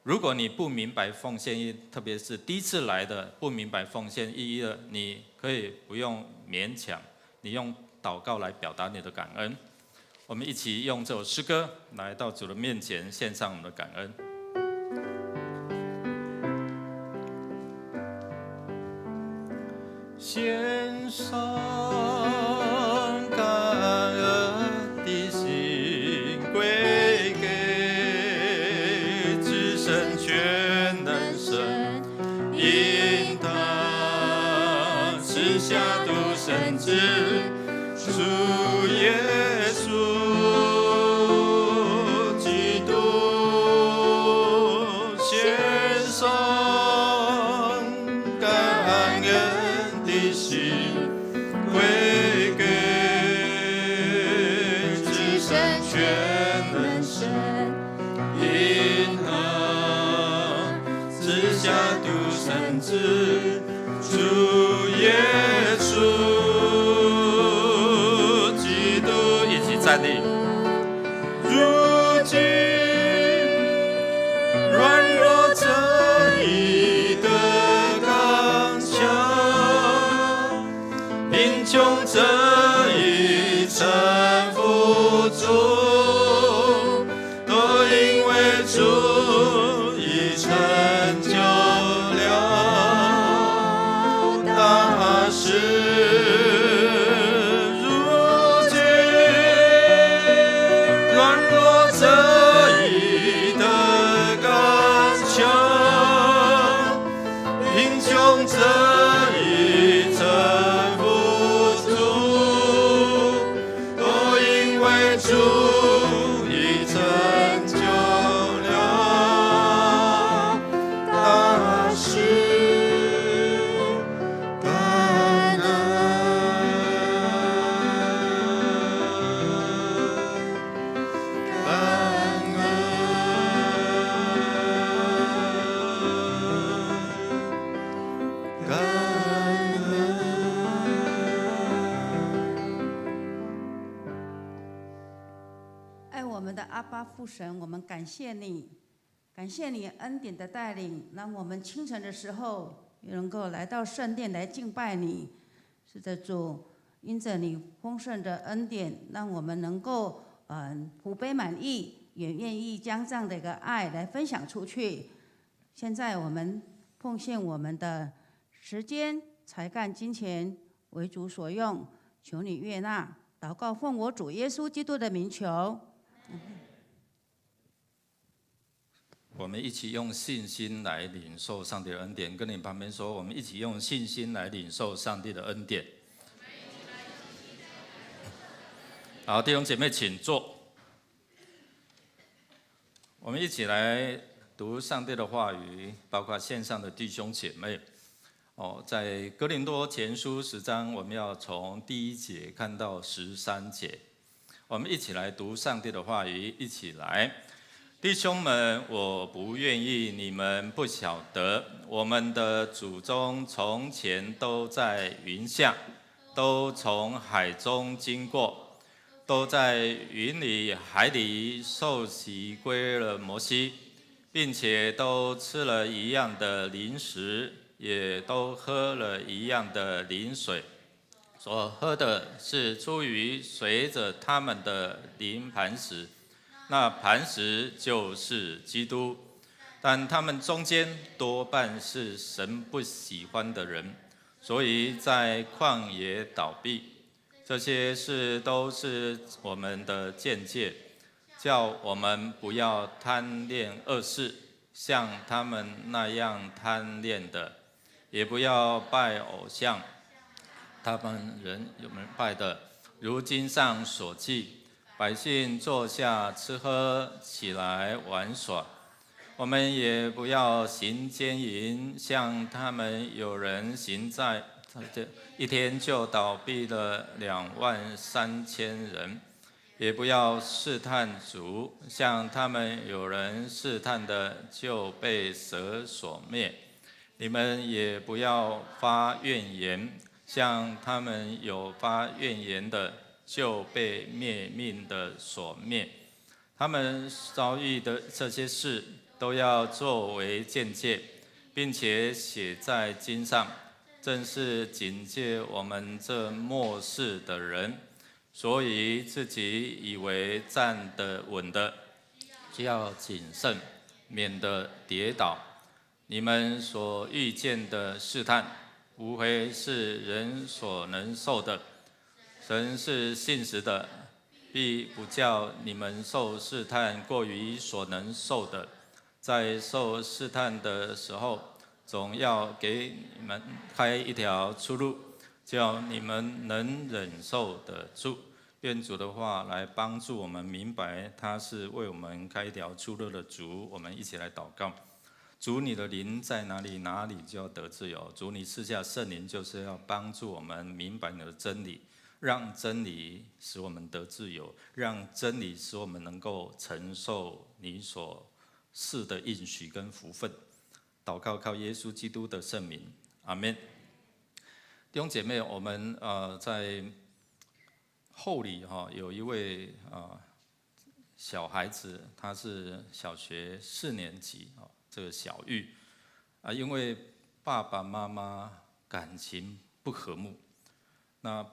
如果你不明白奉献意义，特别是第一次来的不明白奉献意义的，你可以不用勉强，你用祷告来表达你的感恩。我们一起用这首诗歌来到主的面前，献上我们的感恩。献上感恩的心归给至神全能神，因他赐下独生子主耶稣基督，献上感恩的心归给至神全能神，因他赐下独生子主耶稣基督，一起站立。如今软弱这一的刚强，贫穷这一臣服主，都因为主已成的阿爸父神，我们感谢你，感谢你恩典的带领，让我们清晨的时候能够来到圣殿来敬拜你。是的，主，因着你丰盛的恩典，让我们能够普杯满溢，也愿意将这样的一个爱来分享出去。现在我们奉献我们的时间、才干、金钱为主所用，求你悦纳。祷告奉我主耶稣基督的名求。我们一起用信心来领受上帝的恩典。跟你旁边说，我们一起用信心来领受上帝的恩典。好，弟兄姐妹请坐。我们一起来读上帝的话语，包括线上的弟兄姐妹。在哥林多前书10章，我们要从第1节看到13节。我们一起来读上帝的话语，一起来。弟兄们，我不愿意你们不晓得，我们的祖宗从前都在云下，都从海中经过，都在云里海里受洗归了摩西，并且都吃了一样的灵食，也都喝了一样的灵水。所喝的是出于随着他们的灵磐石，那磐石就是基督。但他们中间多半是神不喜欢的人，所以在旷野倒闭。这些事都是我们的见解，叫我们不要贪恋恶事，像他们那样贪恋的，也不要拜偶像，他们人有没有拜的，如经上所记，百姓坐下吃喝，起来玩耍。我们也不要行奸淫，像他们有人行在一天就倒闭了23000人。也不要试探主，像他们有人试探的就被蛇所灭。你们也不要发怨言，像他们有发怨言的就被灭命的所灭。他们遭遇的这些事都要作为鉴戒，并且写在经上，正是警戒我们这末世的人。所以自己以为站得稳的，就要谨慎，免得跌倒。你们所遇见的试探，无非是人所能受的。神是信实的，必不叫你们受试探过于所能受的。在受试探的时候，总要给你们开一条出路，叫你们能忍受得住。愿主的话来帮助我们明白，他是为我们开一条出路的主。我们一起来祷告。主，你的灵在哪里，哪里就要得自由。主，你赐下圣灵，就是要帮助我们明白你的真理，让真理使我们得自由，让真理使我们能够承受你所赐的应许跟福分。祷告靠耶稣基督的圣名，阿们。弟兄姐妹，我们在后里有一位小孩子，他是小学4年级这个小玉因为爸爸妈妈感情不和睦，那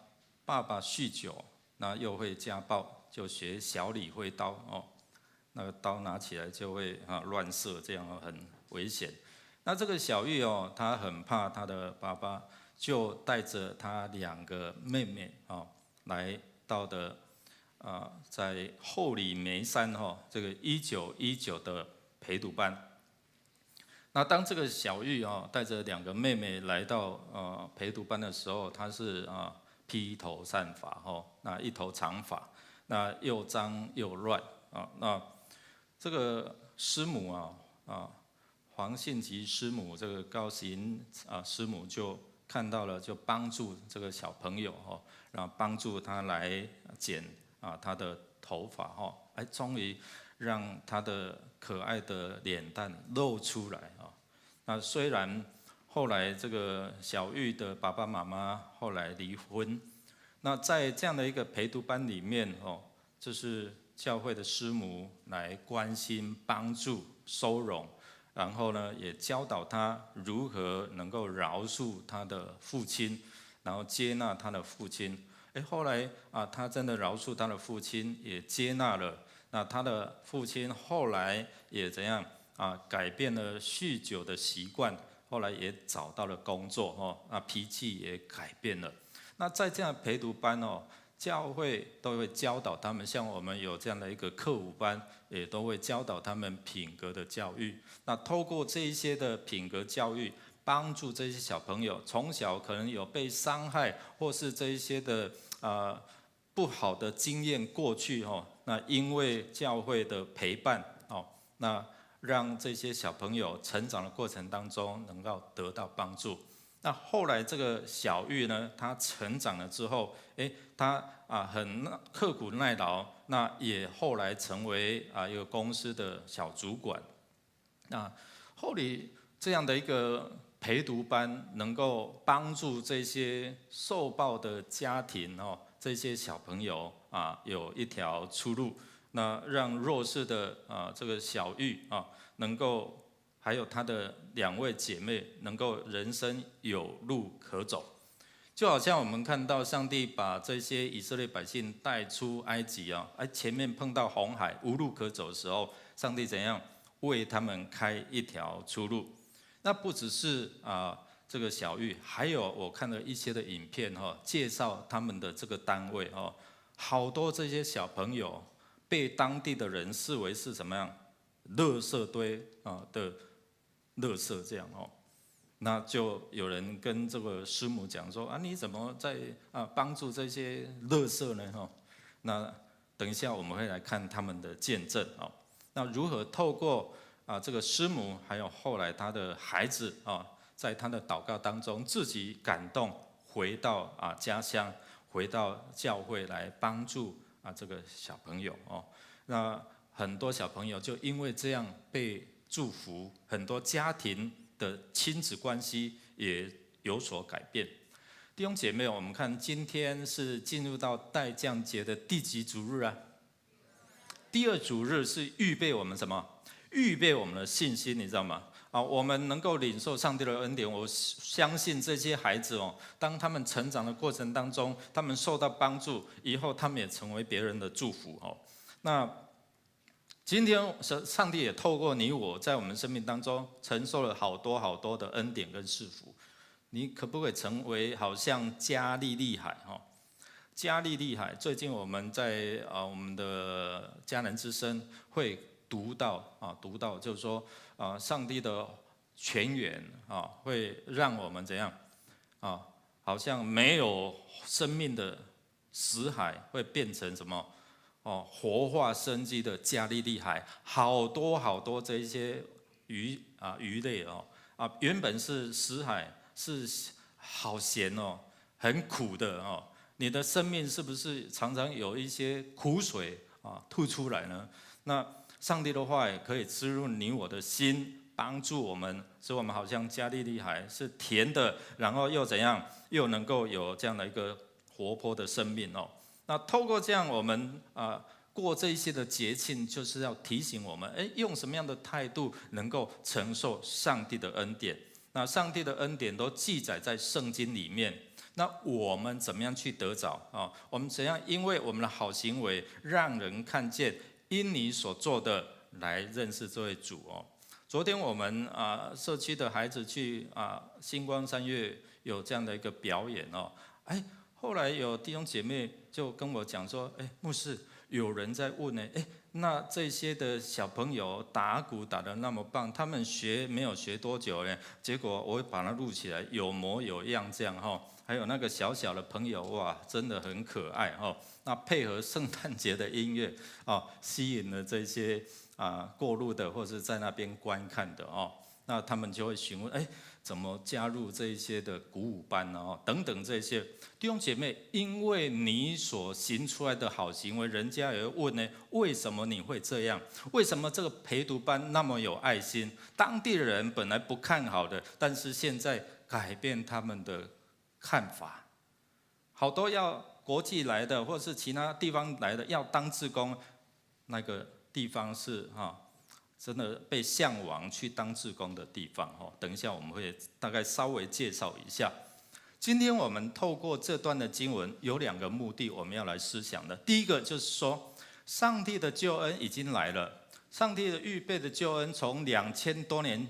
爸爸酗酒，那又会家暴，就学小李挥刀那个刀拿起来就会乱射，这样很危险。那这个小玉他很怕他的爸爸，就带着他2个妹妹来到的在后里梅山这个1919的陪读班。那当这个小玉带着2个妹妹来到陪读班的时候，她是披头散发那一头长发，那又脏又乱那这个师母黄信吉师母，这个高行师母就看到了，就帮助这个小朋友然后帮助他来剪他的头发终于让他的可爱的脸蛋露出来那虽然后来这个小玉的爸爸妈妈后来离婚，那在这样的一个陪读班里面就是教会的师母来关心、帮助、收容，然后呢，也教导他如何能够饶恕他的父亲，然后接纳他的父亲。后来他真的饶恕他的父亲，也接纳了。那他的父亲后来也怎样改变了酗酒的习惯，后来也找到了工作脾气也改变了。那在这样陪读班教会都会教导他们，像我们有这样的一个课舞班，也都会教导他们品格的教育。那透过这一些的品格教育，帮助这些小朋友从小可能有被伤害，或是这一些的不好的经验过去那因为教会的陪伴那让这些小朋友成长的过程当中能够得到帮助。那后来这个小玉呢，他成长了之后，他很刻苦耐劳，那也后来成为一个公司的小主管。那后来这样的一个陪读班，能够帮助这些受暴的家庭这些小朋友有一条出路，那让弱势的这个小玉能够。还有她的2位姐妹能够人生有路可走，就好像我们看到上帝把这些以色列百姓带出埃及前面碰到红海无路可走的时候，上帝怎样为他们开一条出路？那不只是这个小玉，还有我看了一些的影片介绍他们的这个单位好多这些小朋友被当地的人视为是什么样垃圾堆的。垃圾这样那就有人跟这个师母讲说你怎么在帮助这些垃圾呢那等一下我们会来看他们的见证那如何透过这个师母，还有后来他的孩子在他的祷告当中自己感动，回到家乡，回到教会来帮助这个小朋友那很多小朋友就因为这样被祝福，很多家庭的亲子关系也有所改变。弟兄姐妹，我们看今天是进入到代降节的第几主日啊？第2主日是预备我们什么？预备我们的信心，你知道吗？我们能够领受上帝的恩典，我相信这些孩子当他们成长的过程当中，他们受到帮助，以后他们也成为别人的祝福那今天上帝也透过你我在我们生命当中承受了好多好多的恩典跟赐福，你可不可以成为好像加利利海加利利海，最近我们在我们的迦南之声会读到就是说上帝的泉源会让我们怎样好像没有生命的死海会变成什么活化生机的加利利海，好多好多这些鱼类原本是死海，是好咸很苦的你的生命是不是常常有一些苦水吐出来呢？那上帝的话也可以滋润你我的心，帮助我们，使我们好像加利利海是甜的，然后又怎样，又能够有这样的一个活泼的生命那透过这样，我们过这一些的节庆，就是要提醒我们，用什么样的态度能够承受上帝的恩典？那上帝的恩典都记载在圣经里面。那我们怎么样去得着我们怎样因为我们的好行为，让人看见因你所做的来认识这位主昨天我们社区的孩子去星光三月有这样的一个表演后来有弟兄姐妹就跟我讲说，牧师，有人在问呢，那这些的小朋友打鼓打得那么棒，他们没有学多久呢？结果我会把它录起来，有模有样这样还有那个小小的朋友，哇，真的很可爱那配合圣诞节的音乐吸引了这些过路的或是在那边观看的那他们就会询问，怎么加入这一些的鼓舞班等等这些弟兄姐妹，因为你所行出来的好行为，人家也会问呢，为什么你会这样？为什么这个陪读班那么有爱心？当地的人本来不看好的，但是现在改变他们的看法，好多要国际来的或是其他地方来的要当志工，那个地方是真的被向往去当志工的地方等一下我们会大概稍微介绍一下。今天我们透过这段的经文有2个目的，我们要来思想的。第一个就是说，上帝的救恩已经来了，上帝的预备的救恩从2000多年。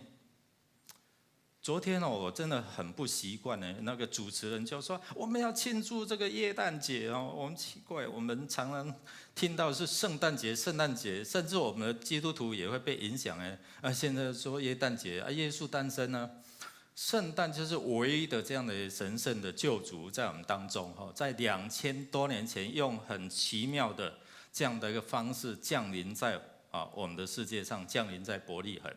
昨天我真的很不习惯呢，那个主持人就说我们要庆祝这个耶诞节我们奇怪，我们常常听到是圣诞节，甚至我们的基督徒也会被影响现在说耶诞节耶稣诞生呢。圣诞就是唯一的这样的神圣的救主在我们当中在2000多年前用很奇妙的这样的一个方式降临在我们的世界上，降临在伯利恒。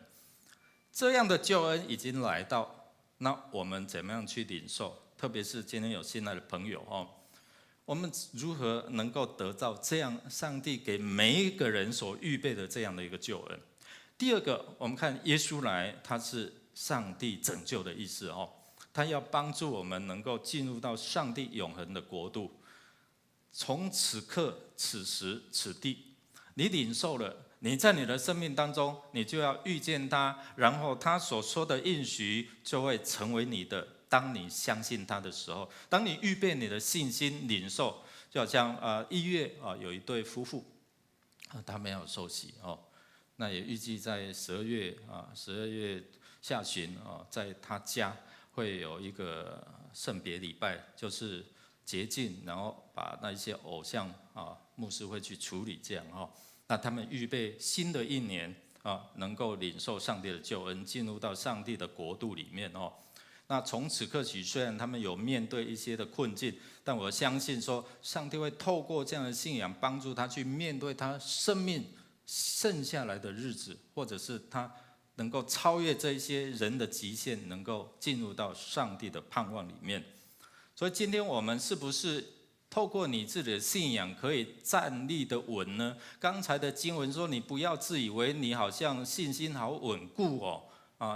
这样的救恩已经来到，那我们怎么样去领受？特别是今天有新来的朋友我们如何能够得到这样上帝给每一个人所预备的这样的一个救恩？第二个，我们看耶稣来，他是上帝拯救的意思他要帮助我们能够进入到上帝永恒的国度。从此刻、此时、此地，你领受了，你在你的生命当中，你就要遇见他，然后他所说的应许就会成为你的。当你相信他的时候，当你预备你的信心领受，就好像1月有一对夫妇他没有受洗那也预计在12月下旬在他家会有一个圣别礼拜，就是洁净，然后把那一些偶像牧师会去处理这样那他们预备新的一年能够领受上帝的救恩，进入到上帝的国度里面那从此刻起，虽然他们有面对一些的困境，但我相信说，上帝会透过这样的信仰，帮助他去面对他生命剩下来的日子，或者是他能够超越这一些人的极限，能够进入到上帝的盼望里面。所以今天我们是不是透过你自己的信仰可以站立的稳呢？刚才的经文说，你不要自以为你好像信心好稳固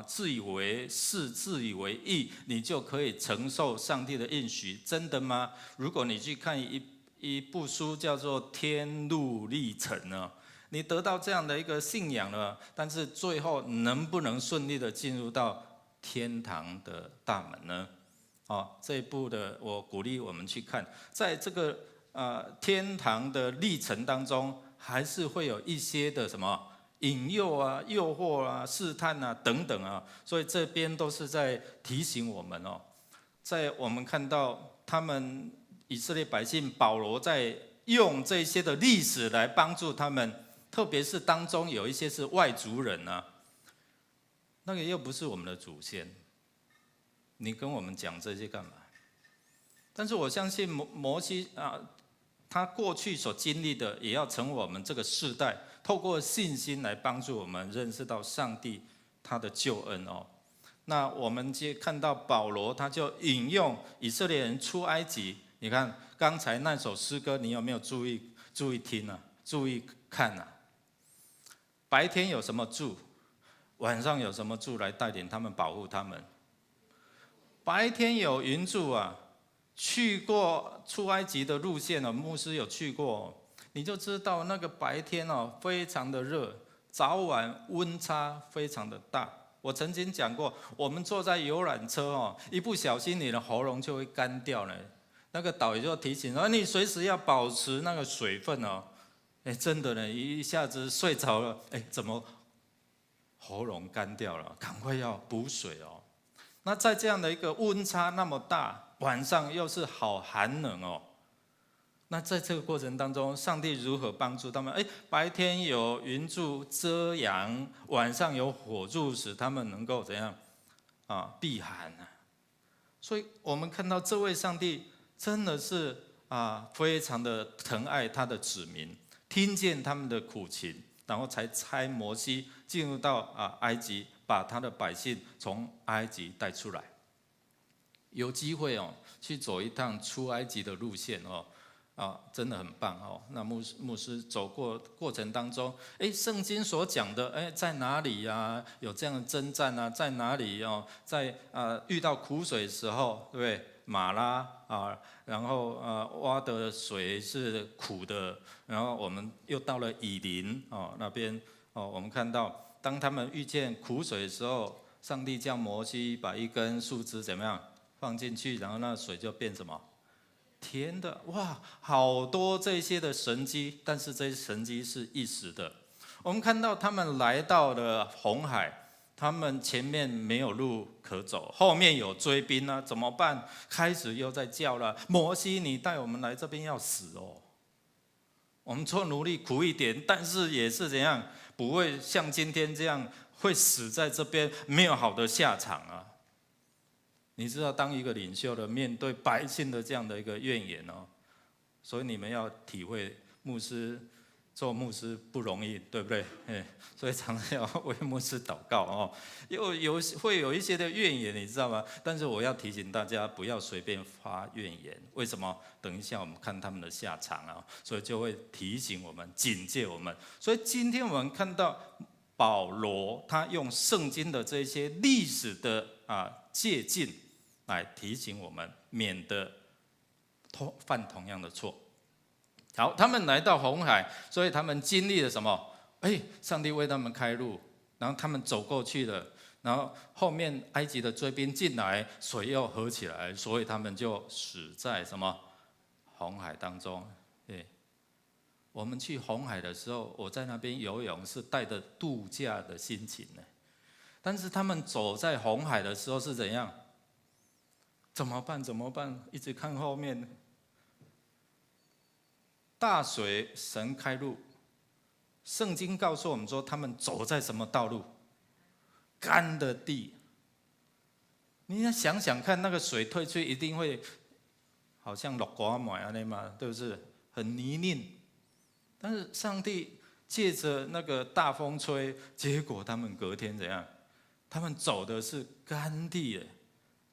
自以为是，自以为义，你就可以承受上帝的应许，真的吗？如果你去看一部书叫做《天路历程》你得到这样的一个信仰了，但是最后能不能顺利的进入到天堂的大门呢？这一部的我鼓励我们去看，在这个天堂的历程当中，还是会有一些的什么引诱诱惑试探等等所以这边都是在提醒我们在我们看到他们以色列百姓保罗在用这些的历史来帮助他们，特别是当中有一些是外族人那个又不是我们的祖先，你跟我们讲这些干嘛？但是我相信摩西他过去所经历的，也要成为我们这个世代透过信心来帮助我们认识到上帝他的救恩那我们看到保罗他就引用以色列人出埃及，你看刚才那首诗歌，你有没有注意听注意看白天有什么柱，晚上有什么柱来带领他们，保护他们？白天有云柱去过出埃及的路线牧师有去过你就知道那个白天非常的热，早晚温差非常的大。我曾经讲过，我们坐在游览车一不小心你的喉咙就会干掉了，那个导游就提醒你随时要保持那个水分真的呢，一下子睡着了怎么喉咙干掉了，赶快要补水那在这样的一个温差那么大，晚上又是好寒冷那在这个过程当中，上帝如何帮助他们？白天有云柱遮阳，晚上有火柱使他们能够怎样避寒所以我们看到这位上帝真的是非常的疼爱他的子民，听见他们的苦情，然后才差摩西进入到埃及，把他的百姓从埃及带出来。有机会去走一趟出埃及的路线真的很棒那牧师走过程当中，圣经所讲的在哪里有这样的征战在哪里在遇到苦水的时候，对不对？马拉啊，然后挖的水是苦的，然后我们又到了以琳哦那边哦，我们看到当他们遇见苦水的时候，上帝叫摩西把一根树枝怎么样放进去，然后那水就变什么？甜的。哇，好多这些的神迹，但是这些神迹是一时的。我们看到他们来到了红海，他们前面没有路可走，后面有追兵啊，怎么办？开始又在叫了，摩西，你带我们来这边要死哦。我们做奴隶苦一点，但是也是怎样，不会像今天这样会死在这边，没有好的下场啊。你知道，当一个领袖的面对百姓的这样的一个怨言哦，所以你们要体会做牧师不容易，对不对？所以常常要为牧师祷告哦。会有一些的怨言，你知道吗？但是我要提醒大家，不要随便发怨言。为什么？等一下我们看他们的下场啊，所以就会提醒我们、警戒我们。所以今天我们看到保罗，他用圣经的这些历史的借鉴来提醒我们，免得犯同样的错。好，他们来到红海，所以他们经历了什么？上帝为他们开路，然后他们走过去了，然后后面埃及的追兵进来，水又合起来，所以他们就死在什么红海当中。我们去红海的时候，我在那边游泳是带着度假的心情呢，但是他们走在红海的时候是怎样？怎么办？怎么办？一直看后面。大水，神开路。圣经告诉我们说，他们走在什么道路？干的地。你要想想看，那个水退去一定会好像落瓜麦那嘛，对不对？很泥泞。但是上帝借着那个大风吹，结果他们隔天怎样？他们走的是干地耶，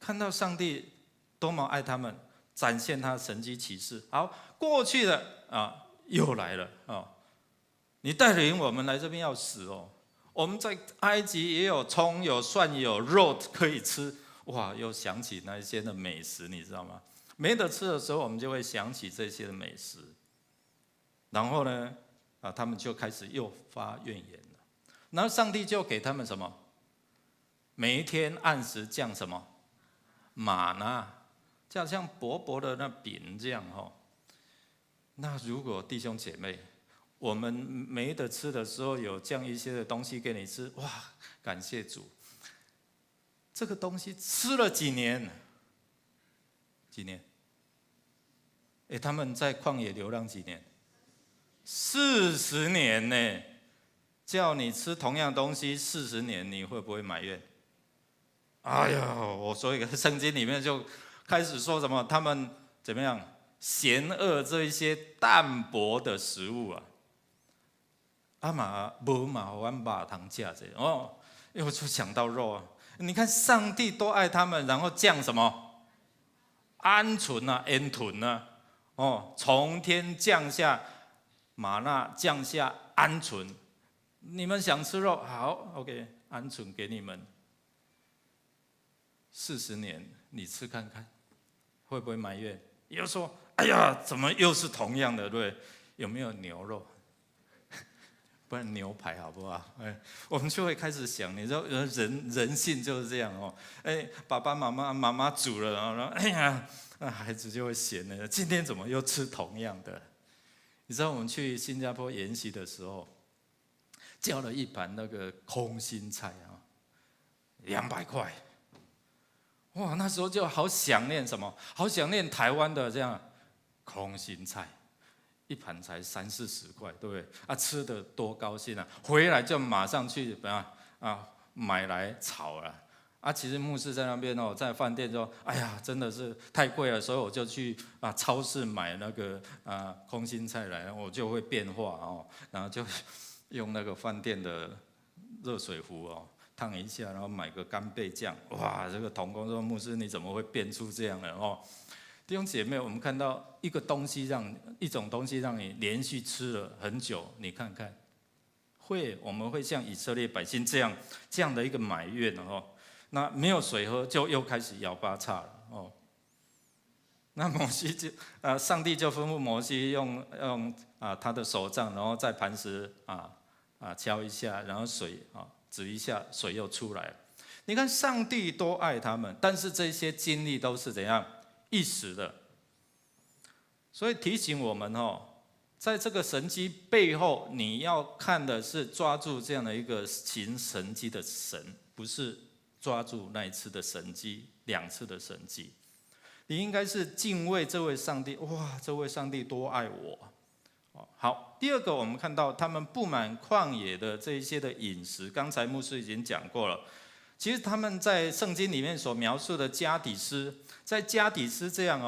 看到上帝多么爱他们，展现他的神迹奇事。好，过去了。又来了你带领我们来这边要死哦！我们在埃及也有葱、有蒜、有肉可以吃，哇！又想起那些的美食，你知道吗？没得吃的时候，我们就会想起这些的美食。然后呢，他们就开始又发怨言了。然后上帝就给他们什么？每一天按时降什么？玛纳，就好像薄薄的那饼这样那如果弟兄姐妹，我们没得吃的时候有这样一些的东西给你吃，哇，感谢主。这个东西吃了几年？几年？他们在旷野流浪几年？40年呢。叫你吃同样东西40年，你会不会埋怨？哎呀，所以圣经里面就开始说什么？他们怎么样？嫌恶这一些淡薄的食物没嘛我把糖架这因为我就想到肉你看上帝多爱他们，然后降什么鹌鹑烟豚从天降下玛纳，降下鹌鹑。你们想吃肉，好 ，OK， 鹌鹑给你们。40年，你吃看看，会不会埋怨？又说，哎呀，怎么又是同样的？对，有没有牛肉？不然牛排好不好？我们就会开始想，你知道人性就是这样爸爸妈妈煮了，然后哎呀，那孩子就会嫌了，今天怎么又吃同样的？你知道我们去新加坡研习的时候，叫了一盘那个空心菜200块。哇，那时候就好想念什么？好想念台湾的这样空心菜，一盘才30-40块，对不对？吃的多高兴啊！回来就马上去买来炒了。其实牧师在那边在饭店说，哎呀，真的是太贵了，所以我就去超市买那个空心菜来，我就会变化然后就用那个饭店的热水壶烫一下，然后买个干贝酱。哇，这个同工说，牧师你怎么会变出这样的弟兄姐妹，我们看到一种东西让你连续吃了很久，你看看，我们会像以色列百姓这样的一个埋怨那没有水喝就又开始摇八叉了那摩西就上帝就吩咐摩西用他的手杖，然后在磐石敲一下，然后水指一下，水又出来了。你看上帝多爱他们，但是这些经历都是怎样一时的，所以提醒我们在这个神迹背后，你要看的是抓住这样的一个行神迹的神，不是抓住那一次的神迹，2次的神迹。你应该是敬畏这位上帝，哇，这位上帝多爱我。好，第二个我们看到他们布满旷野的这一些的饮食，刚才牧师已经讲过了。其实他们在圣经里面所描述的加底斯，在加底斯这样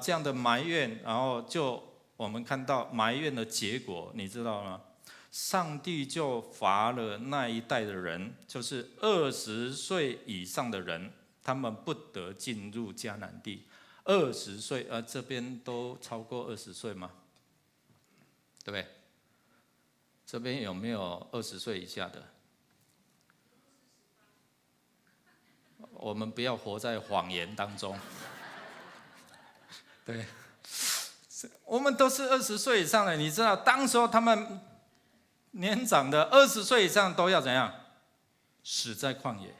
这样的埋怨，然后就我们看到埋怨的结果，你知道吗？上帝就罚了那一代的人，就是20岁以上的人，他们不得进入迦南地。20岁，这边都超过20岁吗？对不对？这边有没有20岁以下的？我们不要活在谎言当中。对，我们都是20岁以上的，你知道，当时候他们年长的20岁以上都要怎样？死在旷野，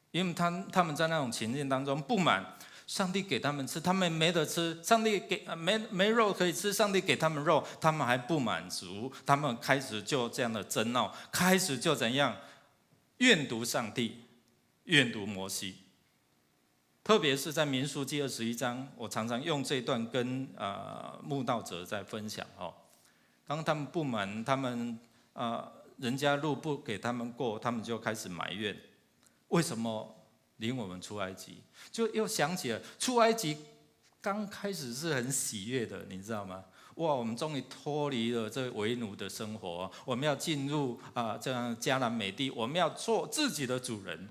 因为他们在那种情境当中不满。上帝给他们吃，他们没得吃；上帝给没肉可以吃，上帝给他们肉，他们还不满足，他们开始就这样的争闹，开始就怎样怨毒上帝，怨毒摩西。特别是在民数记21章，我常常用这一段跟慕道者在分享当他们不满，他们人家路不给他们过，他们就开始埋怨，为什么领我们出埃及？就又想起了出埃及刚开始是很喜悦的，你知道吗？哇，我们终于脱离了这为奴的生活，我们要进入这样迦南美地，我们要做自己的主人。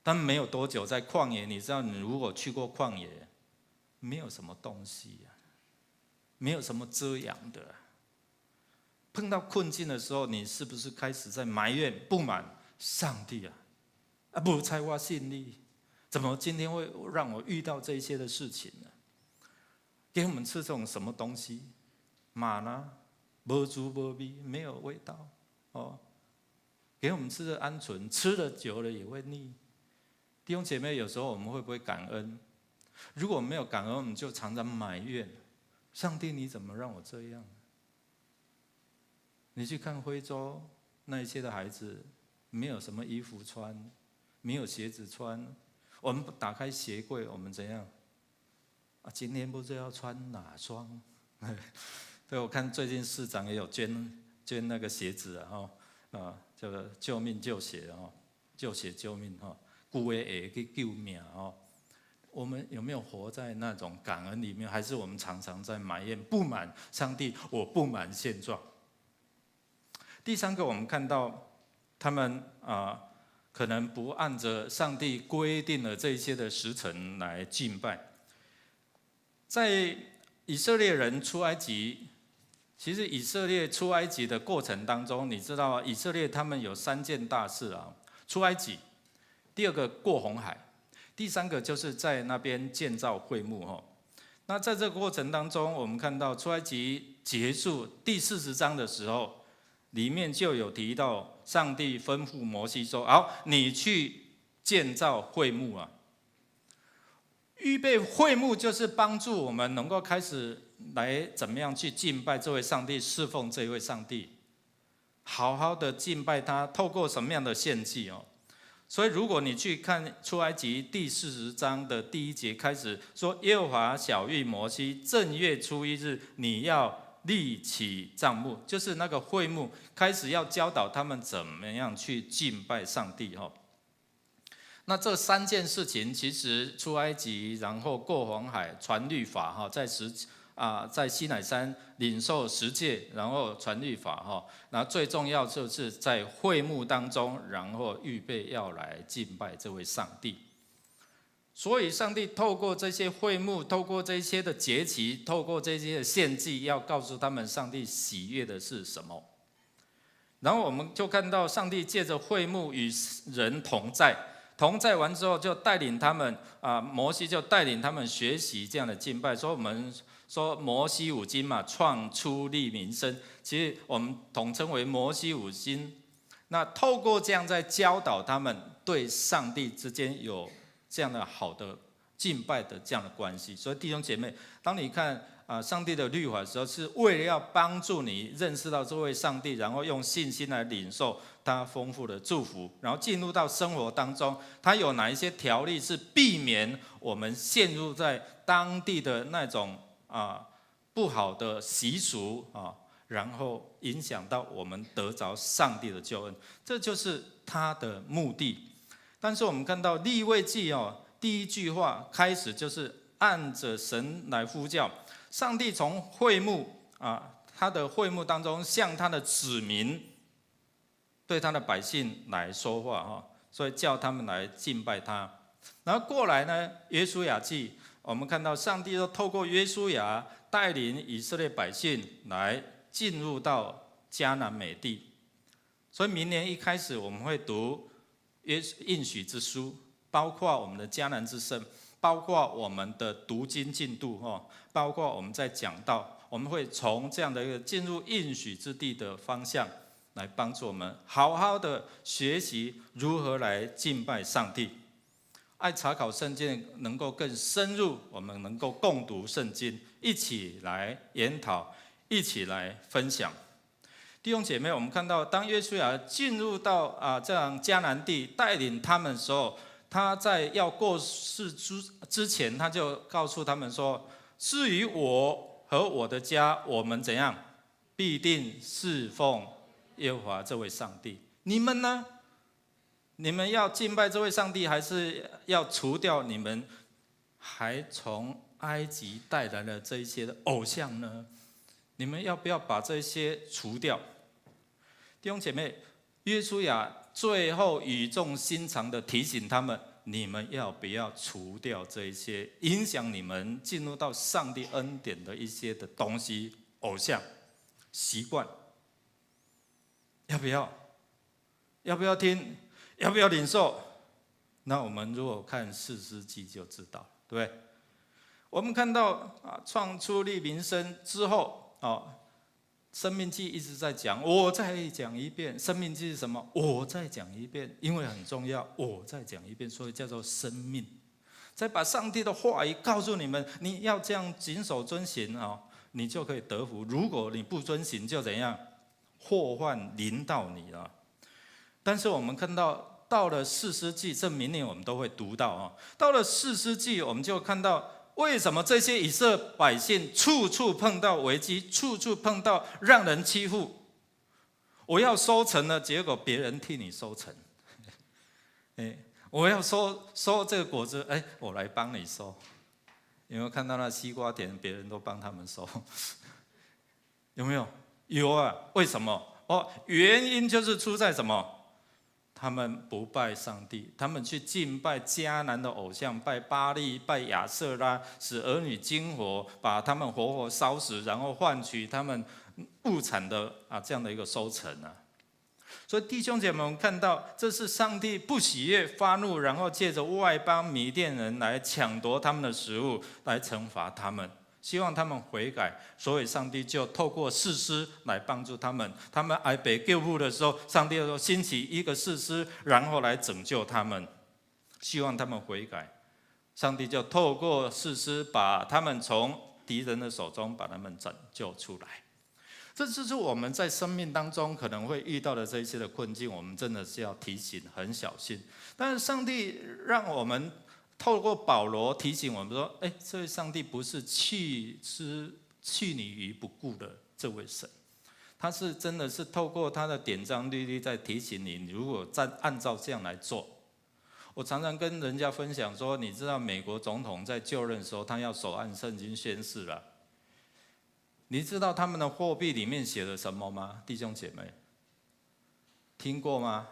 但没有多久，在旷野，你知道，你如果去过旷野，没有什么东西没有什么遮阳的。碰到困境的时候，你是不是开始在埋怨、不满上帝不猜我信力，怎么今天会让我遇到这些的事情呢？给我们吃这种什么东西？玛呢？没滋没味，没有味道给我们吃的鹌鹑，吃了久了也会腻。弟兄姐妹，有时候我们会不会感恩？如果没有感恩，我们就常常埋怨上帝，你怎么让我这样？你去看非洲那一些的孩子，没有什么衣服穿，没有鞋子穿，我们打开鞋柜，我们怎样？今天不知道要穿哪双？对，我看最近市长也有捐那个鞋子叫做救命救鞋救鞋救命旧的鞋去救命我们有没有活在那种感恩里面？还是我们常常在埋怨、不满上帝？我不满现状。第三个，我们看到他们可能不按着上帝规定的这些的时辰来敬拜。在以色列人出埃及，其实以色列出埃及的过程当中，你知道以色列他们有3件大事出埃及，第2个过红海，第3个就是在那边建造会幕那在这个过程当中，我们看到出埃及结束第40章的时候，里面就有提到上帝吩咐摩西说：“好，你去建造会幕预备会幕就是帮助我们能够开始来怎么样去敬拜这位上帝，侍奉这位上帝，好好的敬拜他，透过什么样的献祭所以如果你去看出埃及第40章的第1节开始说，耶和华晓谕摩西，正月初1日你要立起帐幕，就是那个会幕，开始要教导他们怎么样去敬拜上帝那这3件事情，其实出埃及，然后过红海，传律法在西乃山领受10诫，然后传律法然后最重要就是在会幕当中，然后预备要来敬拜这位上帝。所以上帝透过这些会幕，透过这些的节期，透过这些的献祭，要告诉他们上帝喜悦的是什么。然后我们就看到上帝借着会幕与人同在，同在完之后，就带领他们摩西就带领他们学习这样的敬拜。所以我们说摩西五经嘛，创出利民生，其实我们统称为摩西五经。那透过这样在教导他们对上帝之间有这样的好的敬拜的这样的关系。所以弟兄姐妹，当你看上帝的律法的时候，是为了要帮助你认识到这位上帝，然后用信心来领受他丰富的祝福，然后进入到生活当中，他有哪一些条例是避免我们陷入在当地的那种不好的习俗然后影响到我们得着上帝的救恩，这就是他的目的。但是我们看到利未记第一句话开始就是按着神来呼叫，上帝从会幕他的会幕当中向他的子民对他的百姓来说话所以叫他们来敬拜他。然后过来呢，约书亚记，我们看到上帝都透过约书亚带领以色列百姓来进入到迦南美地。所以明年一开始我们会读应许之书，包括我们的迦南之声，包括我们的读经进度包括我们在讲道，我们会从这样的一个进入应许之地的方向来帮助我们好好的学习如何来敬拜上帝。爱查考圣经能够更深入，我们能够共读圣经，一起来研讨，一起来分享。弟兄姐妹，我们看到当约书亚进入到这样迦南地，带领他们的时候，他在要过世之前，他就告诉他们说，至于我和我的家，我们怎样必定侍奉耶和华这位上帝。你们呢？你们要敬拜这位上帝，还是要除掉你们还从埃及带来的这一些的偶像呢？你们要不要把这些除掉？弟兄姐妹，约书亚最后语重心长的提醒他们，你们要不要除掉这一些影响你们进入到上帝恩典的一些的东西、偶像、习惯？要不要？要不要听？要不要领受？那我们如果看士师记就知道，对不对？我们看到创出利民生之后生命记一直在讲，我再讲一遍。生命记是什么？我再讲一遍，因为很重要，我再讲一遍，所以叫做生命。再把上帝的话语告诉你们，你要这样谨守遵行你就可以得福。如果你不遵行，就怎样？祸患临到你了。但是我们看到，到了士师记，这明年我们都会读到到了士师记，我们就看到为什么这些以色列百姓处处碰到危机，处处碰到让人欺负。我要收成了，结果别人替你收成。我要收这个果子，我来帮你收。有没有看到那西瓜田，别人都帮他们收？有没有？有啊。为什么？原因就是出在什么？他们不拜上帝，他们去敬拜迦南的偶像，拜巴力，拜亚瑟拉，使儿女经火，把他们活活烧死，然后换取他们物产的这样的一个收成所以弟兄姐妹们看到，这是上帝不喜悦、发怒，然后借着外邦米甸人来抢夺他们的食物，来惩罚他们，希望他们悔改。所以上帝就透过士师来帮助他们。他们挨北救父的时候，上帝就兴起一个士师，然后来拯救他们，希望他们悔改。上帝就透过士师把他们从敌人的手中把他们拯救出来。这就是我们在生命当中可能会遇到的这一些的困境，我们真的是要提醒，很小心。但是上帝让我们透过保罗提醒我们说，这位上帝不是弃你于不顾的这位神，他是真的是透过他的典章律例在提醒你，如果按照这样来做。我常常跟人家分享说，你知道美国总统在就任的时候，他要手按圣经宣誓了。你知道他们的货币里面写了什么吗？弟兄姐妹，听过吗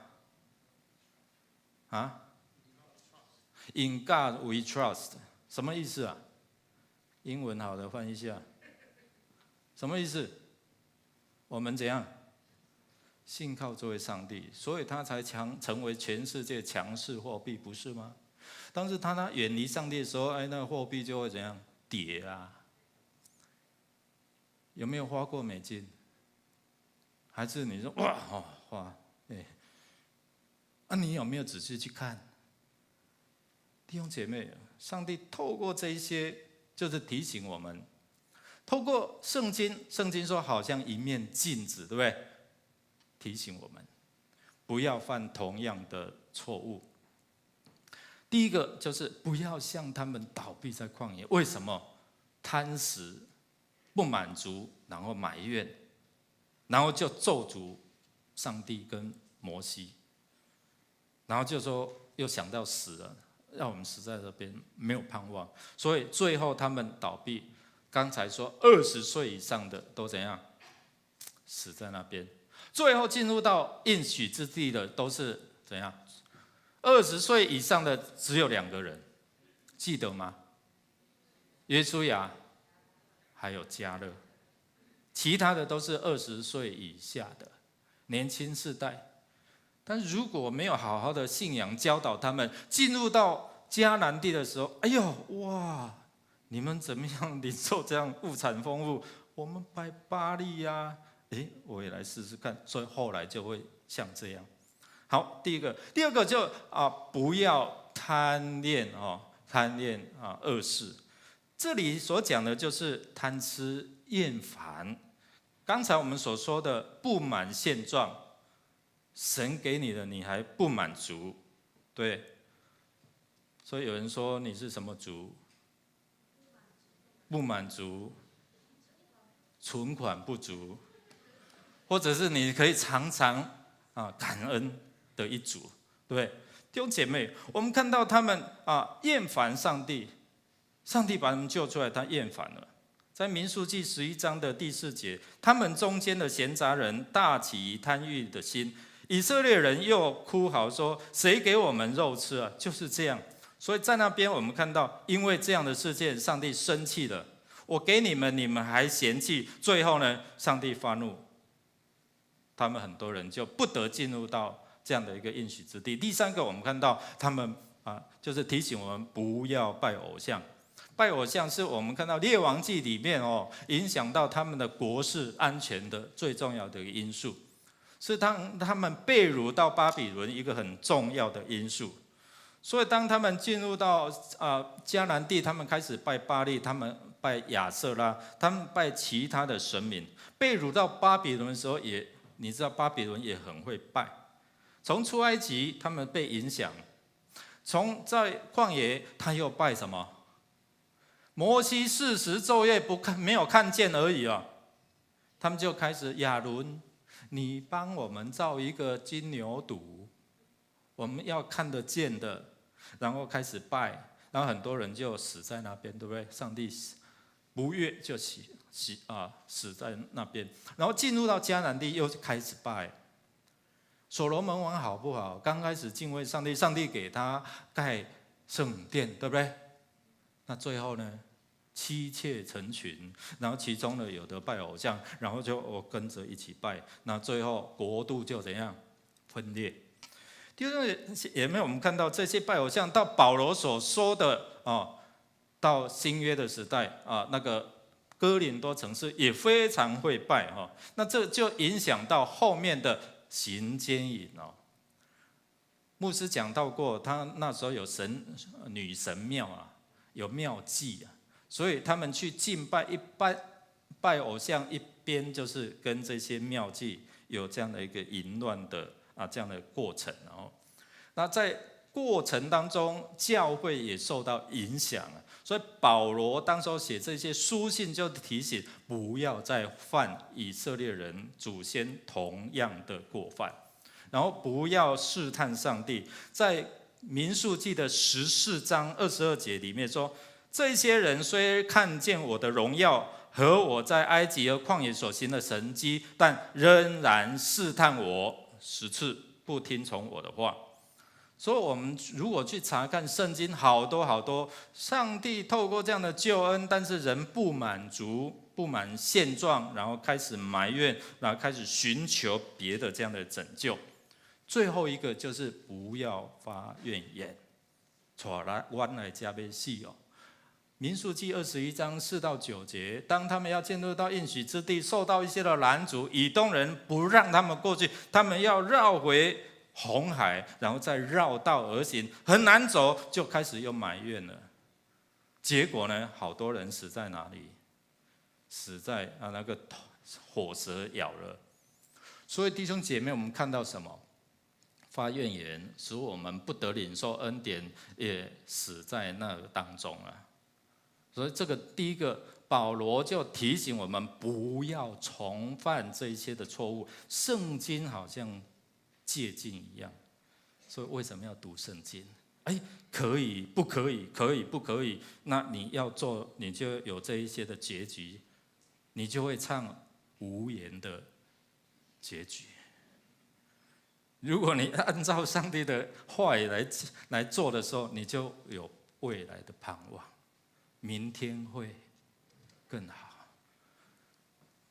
？In God we trust， 什么意思啊？英文好的翻译一下，什么意思？我们怎样？信靠这位上帝，所以他才成为全世界强势货币，不是吗？但是他远离上帝的时候，那个货币就会怎样跌啊？有没有花过美金？还是你说花？你有没有仔细去看？弟兄姐妹，上帝透过这一些，就是提醒我们，透过圣经说好像一面镜子，对不对？提醒我们不要犯同样的错误。第一个就是不要像他们倒闭在旷野。为什么？贪食、不满足，然后埋怨，然后就咒诅上帝跟摩西，然后就说又想到死了，让我们死在这边没有盼望，所以最后他们倒闭。刚才说20岁以上的都怎样？死在那边。最后进入到应许之地的都是怎样？20岁以上的只有2个人，记得吗？约书亚还有迦勒，其他的都是20岁以下的年轻世代。但如果没有好好的信仰教导他们，进入到迦南地的时候，哎呦哇！你们怎么样领受这样物产丰富？我们拜巴力呀，我也来试试看。所以后来就会像这样。好，第二个就不要贪恋恶事。这里所讲的就是贪吃厌烦。刚才我们所说的不满现状，神给你的你还不满足，对。所以有人说你是什么族？不满足，存款不足，或者是你可以常常感恩的一族，对不对？弟兄姐妹，我们看到他们厌烦上帝，上帝把他们救出来，他厌烦了。在民数记11章的第4节，他们中间的闲杂人大起贪欲的心，以色列人又哭嚎说：“谁给我们肉吃啊？”就是这样。所以在那边我们看到，因为这样的事件，上帝生气了。我给你们，你们还嫌弃，最后呢，上帝发怒，他们很多人就不得进入到这样的一个应许之地。第3个，我们看到他们就是提醒我们不要拜偶像。拜偶像是我们看到列王记里面影响到他们的国事安全的最重要的一个因素，是他们被掳到巴比伦一个很重要的因素。所以当他们进入到迦南地，他们开始拜巴力，他们拜亚瑟拉，他们拜其他的神明。被掳到巴比伦的时候，你知道巴比伦也很会拜。从出埃及他们被影响，在旷野他又拜什么？摩西40昼夜没有看见而已他们就开始亚伦，你帮我们造一个金牛犊，我们要看得见的。然后开始拜，然后很多人就死在那边，对不对？上帝不悦就死在那边。然后进入到迦南地又开始拜。所罗门王好不好？刚开始敬畏上帝，上帝给他盖圣殿，对不对？那最后呢，妻妾成群，然后其中呢有的拜偶像，然后就跟着一起拜，那最后国度就怎样分裂。第二个也没有我们看到这些拜偶像，到保罗所说的到新约的时代那个哥林多城市也非常会拜那这就影响到后面的行奸淫牧师讲到过，他那时候有女神庙有庙妓所以他们去敬拜拜偶像，一边就是跟这些庙妓有这样的一个淫乱的这样的过程那在过程当中，教会也受到影响所以保罗当时候写这些书信，就提醒不要再犯以色列人祖先同样的过犯，然后不要试探上帝。在民数记的14章22节里面说，这些人虽看见我的荣耀和我在埃及和旷野所行的神迹，但仍然试探我10次，不听从我的话。所以我们如果去查看圣经，好多上帝透过这样的救恩，但是人不满足，不满现状，然后开始埋怨，然后开始寻求别的这样的拯救。最后一个就是不要发怨言，弯来加倍细哦。民数记21章4到9节，当他们要进入到应许之地，受到一些的拦阻，以东人不让他们过去，他们要绕回红海，然后再绕道而行，很难走，就开始又埋怨了。结果呢，好多人死在哪里？死在那个火蛇咬了。所以弟兄姐妹，我们看到什么？发怨言，使我们不得领受恩典，也死在那个当中了。所以这个第一个，保罗就提醒我们不要重犯这一些的错误。圣经好像借镜一样，所以为什么要读圣经？可以不可以？可以不可以？那你要做，你就有这一些的结局，你就会唱无言的结局。如果你按照上帝的话语来做的时候，你就有未来的盼望，明天会更好。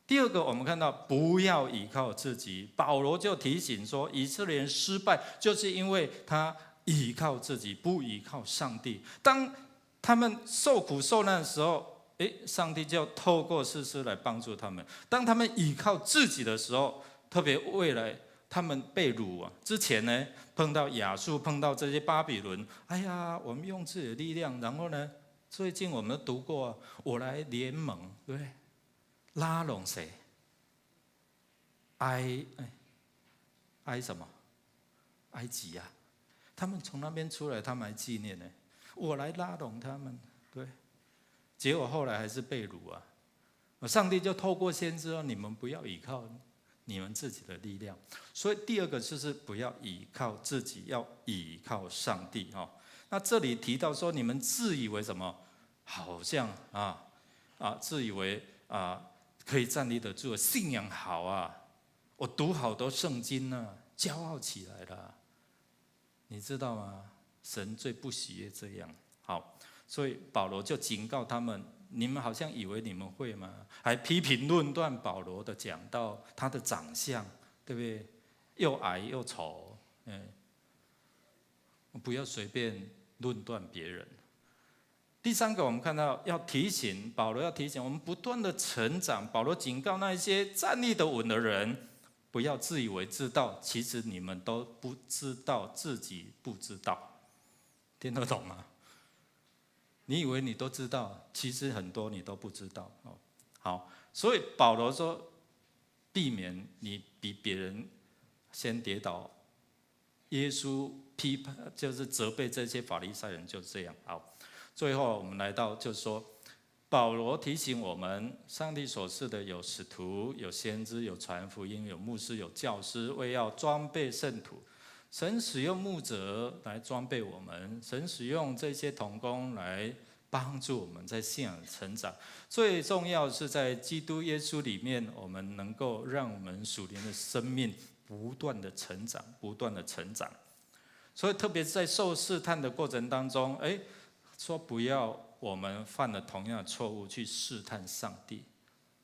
第二个，我们看到不要依靠自己。保罗就提醒说，以色列人失败，就是因为他依靠自己，不依靠上帝。当他们受苦受难的时候，上帝就透过士师来帮助他们。当他们依靠自己的时候，特别未来他们被掳之前呢，碰到亚述，碰到这些巴比伦，我们用自己的力量，然后呢，最近我们读过我来联盟，对不对？拉拢谁？埃什么？埃及啊！他们从那边出来，他们还纪念呢。我来拉拢他们，对。结果后来还是被掳啊！上帝就透过先知说：你们不要依靠你们自己的力量。所以第二个就是不要依靠自己，要依靠上帝哦。那这里提到说，你们自以为什么？好像自以为可以站立得住，信仰好啊，我读好多圣经啊，骄傲起来了。你知道吗？神最不喜悦这样。好，所以保罗就警告他们：你们好像以为你们会吗？还批评论断保罗的讲道，他的长相，对不对？又矮又丑，不要随便论断别人。第三个，我们看到保罗要提醒我们不断的成长。保罗警告那些站立得稳的人，不要自以为知道，其实你们都不知道自己不知道。听得懂吗？你以为你都知道，其实很多你都不知道。好，所以保罗说，避免你比别人先跌倒。耶稣批判就是责备这些法利赛人，就这样。好。最后我们来到就是说，保罗提醒我们，上帝所赐的有使徒，有先知，有传福音，有牧师，有教师，为要装备圣徒。神使用牧者来装备我们，神使用这些同工来帮助我们在信仰成长。最重要是在基督耶稣里面，我们能够让我们属灵的生命不断的成长，不断的成长。所以特别在受试探的过程当中，说不要我们犯了同样的错误去试探上帝，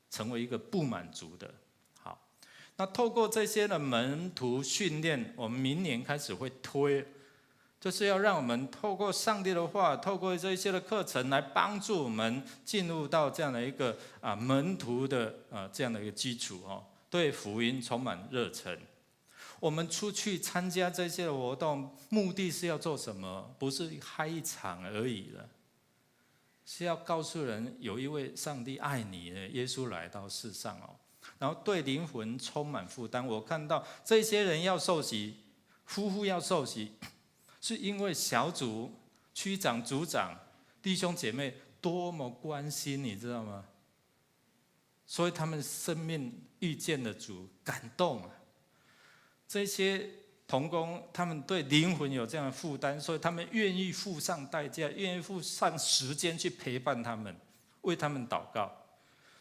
成为一个不满足的。好，那透过这些的门徒训练，我们明年开始会推，就是要让我们透过上帝的话，透过这些的课程来帮助我们进入到这样的一个门徒的这样的一个基础哦，对福音充满热忱。我们出去参加这些的活动，目的是要做什么？不是嗨一场而已了，是要告诉人有一位上帝爱你的耶稣来到世上哦，然后对灵魂充满负担。我看到这些人要受洗，夫妇要受洗，是因为小组、区长、组长、弟兄姐妹多么关心，你知道吗？所以他们生命遇见了主，感动啊。这些同工，他们对灵魂有这样的负担，所以他们愿意付上代价，愿意付上时间去陪伴他们，为他们祷告。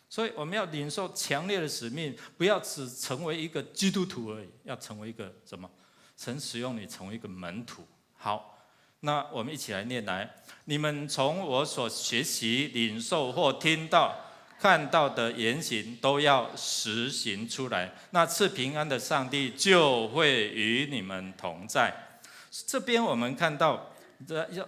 所以我们要领受强烈的使命，不要只成为一个基督徒而已，要成为一个什么？神使用你成为一个门徒。好，那我们一起来念来。你们从我所学习、领受或听到、看到的言行，都要实行出来。那赐平安的上帝就会与你们同在。这边我们看到，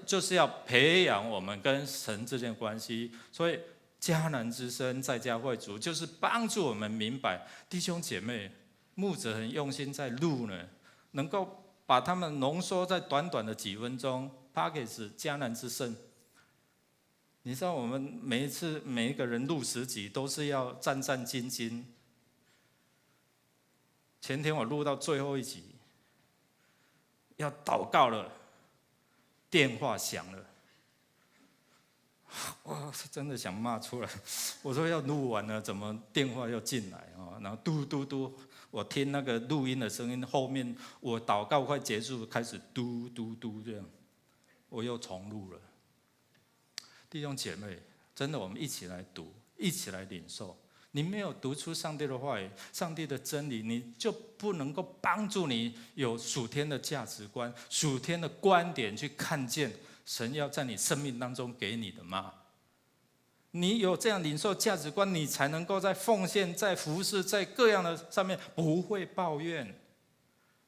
就是要培养我们跟神之间的关系。所以迦南之声在家会主，就是帮助我们明白，弟兄姐妹，牧者很用心在录呢，能够把他们浓缩在短短的几分钟。Podcast 迦南之声，你知道我们每一个人录10集都是要战战兢兢。前天我录到最后一集，要祷告了，电话响了，哇，真的想骂出来。我说要录完了，怎么电话又进来啊？然后嘟嘟嘟。我听那个录音的声音，后面我祷告快结束，开始嘟嘟嘟这样，我又重录了。弟兄姐妹，真的，我们一起来读，一起来领受。你没有读出上帝的话语、上帝的真理，你就不能够帮助你有属天的价值观、属天的观点去看见神要在你生命当中给你的吗？你有这样领受价值观，你才能够在奉献、在服事、在各样的上面不会抱怨。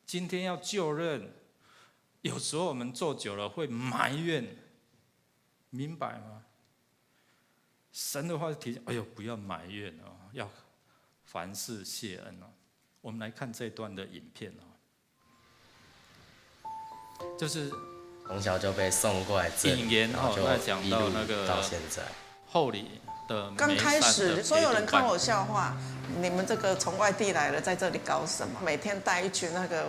今天要就任，有时候我们做久了会埋怨，明白吗？神的话提醒，哎呦，不要埋怨哦，要凡事谢恩哦。我们来看这段的影片哦，就是从小就被送过来这里，引言哦，那讲到那个到现在。后里的刚开始，所有人看我笑话，你们这个从外地来的，在这里搞什么？每天带一群那个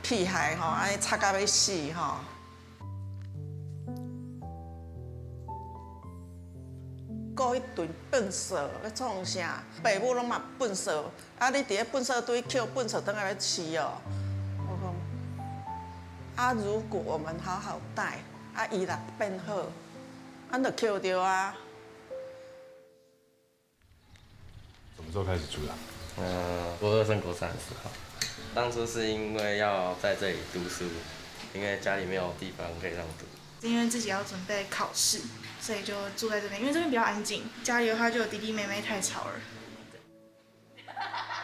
屁孩哈，哎，擦咖啡戏哈。搞一堆粪扫，要创啥？爸母拢嘛粪扫，啊，你伫咧粪扫堆捡粪扫，等下要吃哦。我讲，啊，如果我们好好带，啊，伊若变好，俺就捡着啊。什么时候开始住的？国2升国3的时候，当初是因为要在这里读书，因为家里没有地方可以让读。因为自己要准备考试，所以就住在这边。因为这边比较安静，家里的话就有弟弟妹妹太吵了。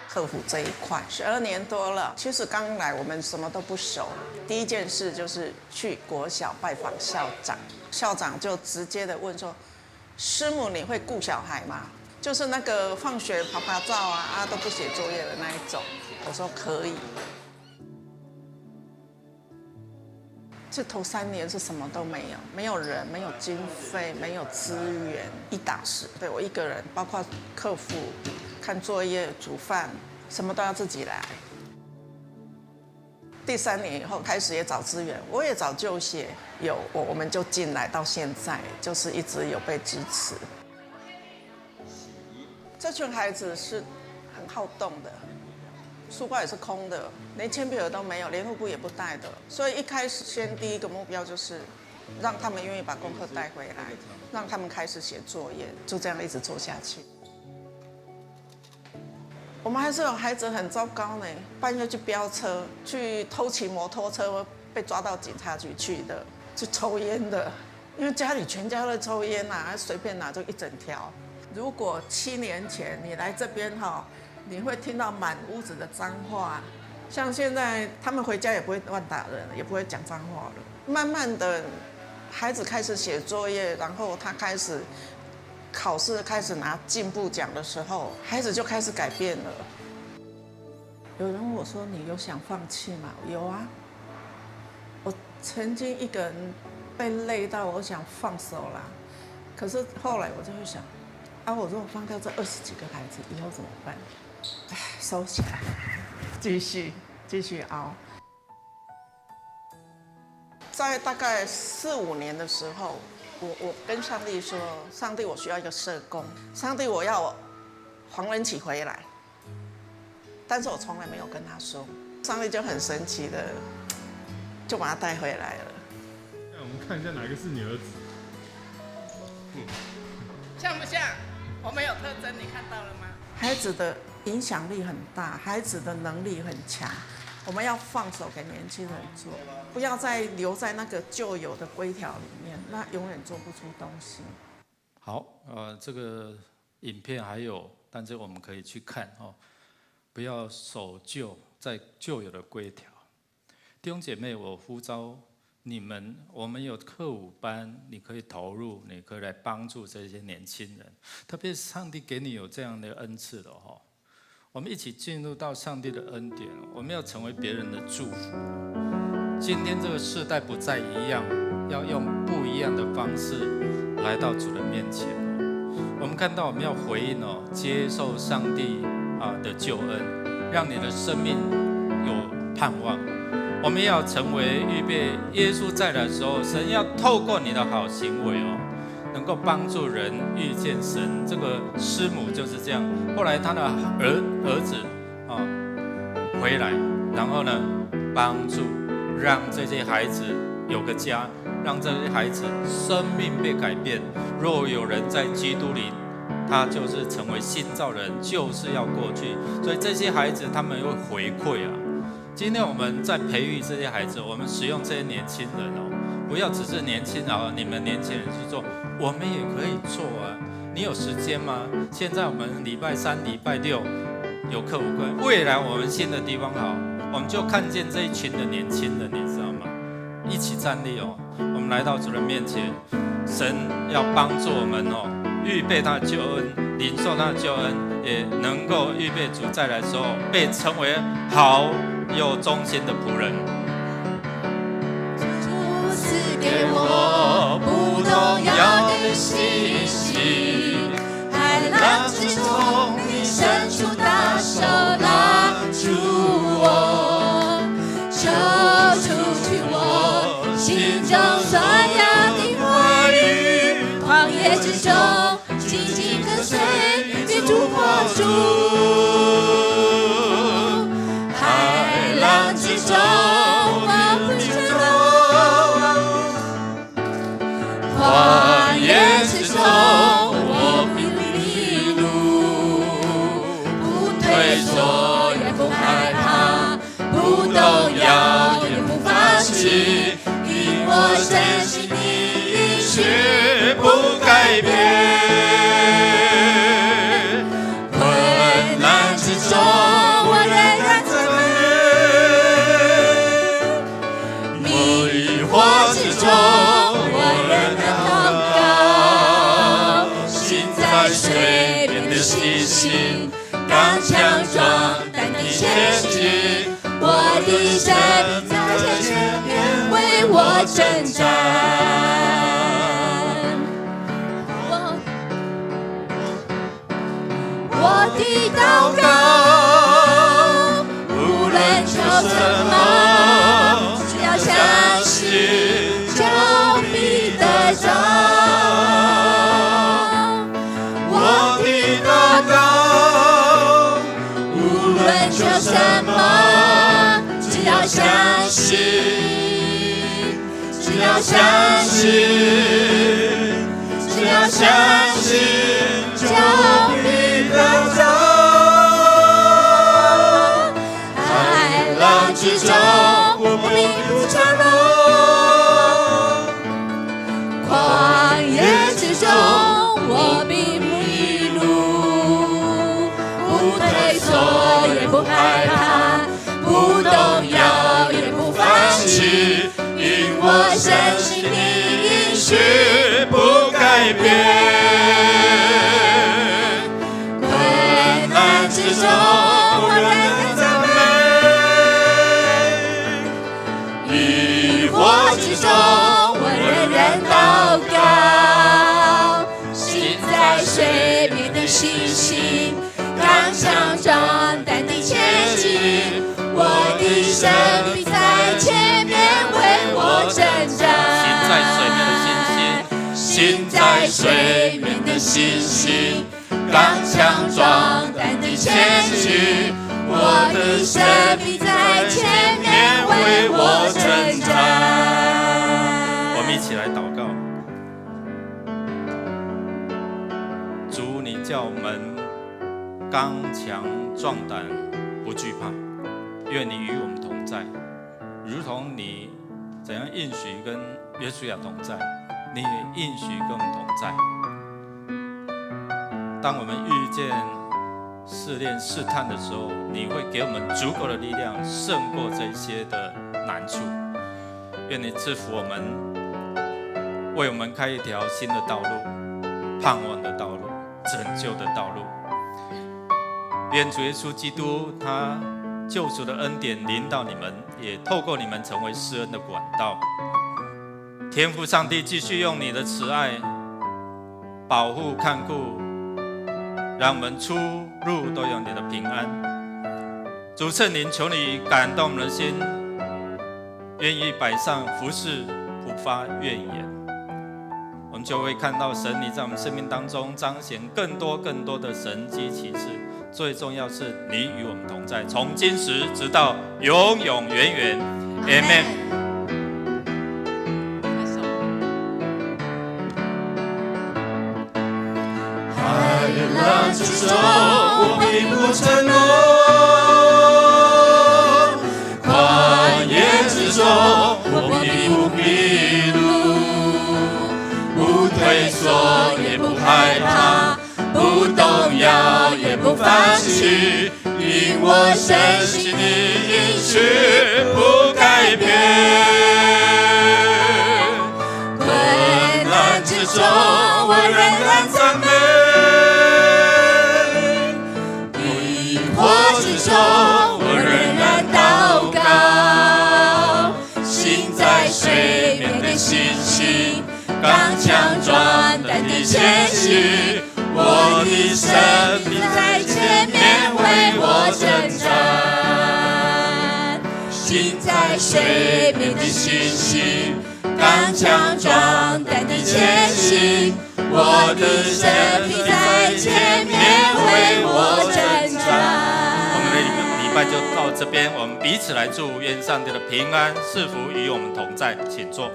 克服这一块，12年多了。其实刚来我们什么都不熟，第一件事就是去国小拜访校长，校长就直接的问说：“师母，你会顾小孩吗？”就是那个放学拍拍照啊都不写作业的那一种。我说可以。这头3年是什么都没有，没有人，没有经费，没有资源，一打10，对我一个人，包括客服、看作业、煮饭，什么都要自己来。第3年以后开始也找资源，我也找就业，我们就进来到现在，就是一直有被支持。这群孩子是很好动的，书包也是空的，连铅笔盒都没有，联络簿也不带的。所以一开始先第一个目标就是让他们愿意把功课带回来，让他们开始写作业，就这样一直做下去。我们还是有孩子很糟糕呢，半夜去飙车，去偷骑摩托车，被抓到警察局去的，去抽烟的，因为家里全家都抽烟啊，随便拿就一整条。如果7年前你来这边哈，你会听到满屋子的脏话。像现在他们回家也不会乱打人，也不会讲脏话了。慢慢的，孩子开始写作业，然后他开始考试，开始拿进步奖的时候，孩子就开始改变了。有人问我说：“你有想放弃吗？”有啊。我曾经一个人被累到，我想放手啦。可是后来我就会想。我如果放掉这20几个孩子，以后怎么办？收起来，继续熬。在大概4、5年的时候，我跟上帝说：“上帝，我需要一个社工。上帝，我要黄仁启回来。”但是我从来没有跟他说，上帝就很神奇的就把他带回来了。那我们看一下哪个是你儿子？像不像？我们有特征，你看到了吗？孩子的影响力很大，孩子的能力很强，我们要放手给年轻人做，不要再留在那个旧有的规条里面，那永远做不出东西。好，这个影片还有，但是我们可以去看哦，不要守旧在旧有的规条。弟兄姐妹，我呼召你们，我们有课舞班，你可以投入，你可以来帮助这些年轻人，特别是上帝给你有这样的恩赐的哈。我们一起进入到上帝的恩典，我们要成为别人的祝福。今天这个世代不再一样，要用不一样的方式来到主的面前。我们看到我们要回应哦，接受上帝的救恩，让你的生命有盼望。我们要成为预备耶稣再来的时候，神要透过你的好行为哦，能够帮助人遇见神。这个师母就是这样，后来他的儿子回来，然后呢帮助让这些孩子有个家，让这些孩子生命被改变。若有人在基督里，他就是成为新造人，就是要过去。所以这些孩子他们会回馈啊。今天我们在培育这些孩子，我们使用这些年轻人哦，不要只是年轻人，你们年轻人去做，我们也可以做啊。你有时间吗？现在我们礼拜三、礼拜六有课舞班，未来我们新的地方好，我们就看见这一群的年轻人，你知道吗？一起站立哦，我们来到主人面前，神要帮助我们哦，预备他的救恩，领受他的救恩，也能够预备主再来的时候，被称为好又忠心的仆人。主赐给我不动摇的信心，海浪之中你伸出大手拉住我，求除去我心中所有的话语，旷野之中紧紧跟随，越主破主。之中，我不知道；旷野之中，我不迷路，不退缩，也不害怕，不动摇，也不放弃，因我深信你应许不改变。困难之中，我仍然在。之中，我仍然祷告，心在水边的信心，刚强壮，淡定前进。我的神在前面为我征战。我的祷告，无论求什么，只要相信。我的祷告，无论求什么，只要相信，只要相信，只要相信，就必得着。海浪之中，我并不沉沦。旷野之中，我并不迷路，不退缩，也不害怕，不动摇，也不放弃，因我深信你应许不改变。困难之中，我仍然赞美；疑惑之中，我仍然祷告，心在水面的信心，刚强壮，淡定前进。我的神必在前面为我征战。心在水面的信心，刚强壮，淡定前进。我的神必在前面为我征战。我们一起来祷告。主，你叫我们刚强壮胆，不惧怕。愿你与我们同在，如同你怎样应许跟约书亚同在，你也应许跟我们同在。当我们遇见试炼试探的时候，你会给我们足够的力量，胜过这些的难处。愿你赐福我们，为我们开一条新的道路，盼望的道路，拯救的道路。愿主耶稣基督他救赎的恩典临到你们，也透过你们成为施恩的管道。天父上帝继续用你的慈爱保护看顾，让我们出入都有你的平安。主圣灵，求你感动我们的心，愿意摆上服侍，不发怨言。我们就会看到神你在我们生命当中彰显更多的神迹奇事。最重要是你与我们同在，从今时直到永永远远。Amen。海浪之中，我并不沉沦；旷野之中，我并不迷路。不退缩，也不害怕。不动摇，也不放弃，因我深信你应许不改变。困难之中，我仍然赞美；疑惑之中，我仍然祷告。心在水面的信心，刚强壮胆地前行。我的生命在前面为我征战，心在水面的信心，刚强壮胆地前行。我的生命在前面为我征战。我们的礼拜就到这边，我们彼此来祝愿上帝的平安赐福与我们同在，请坐。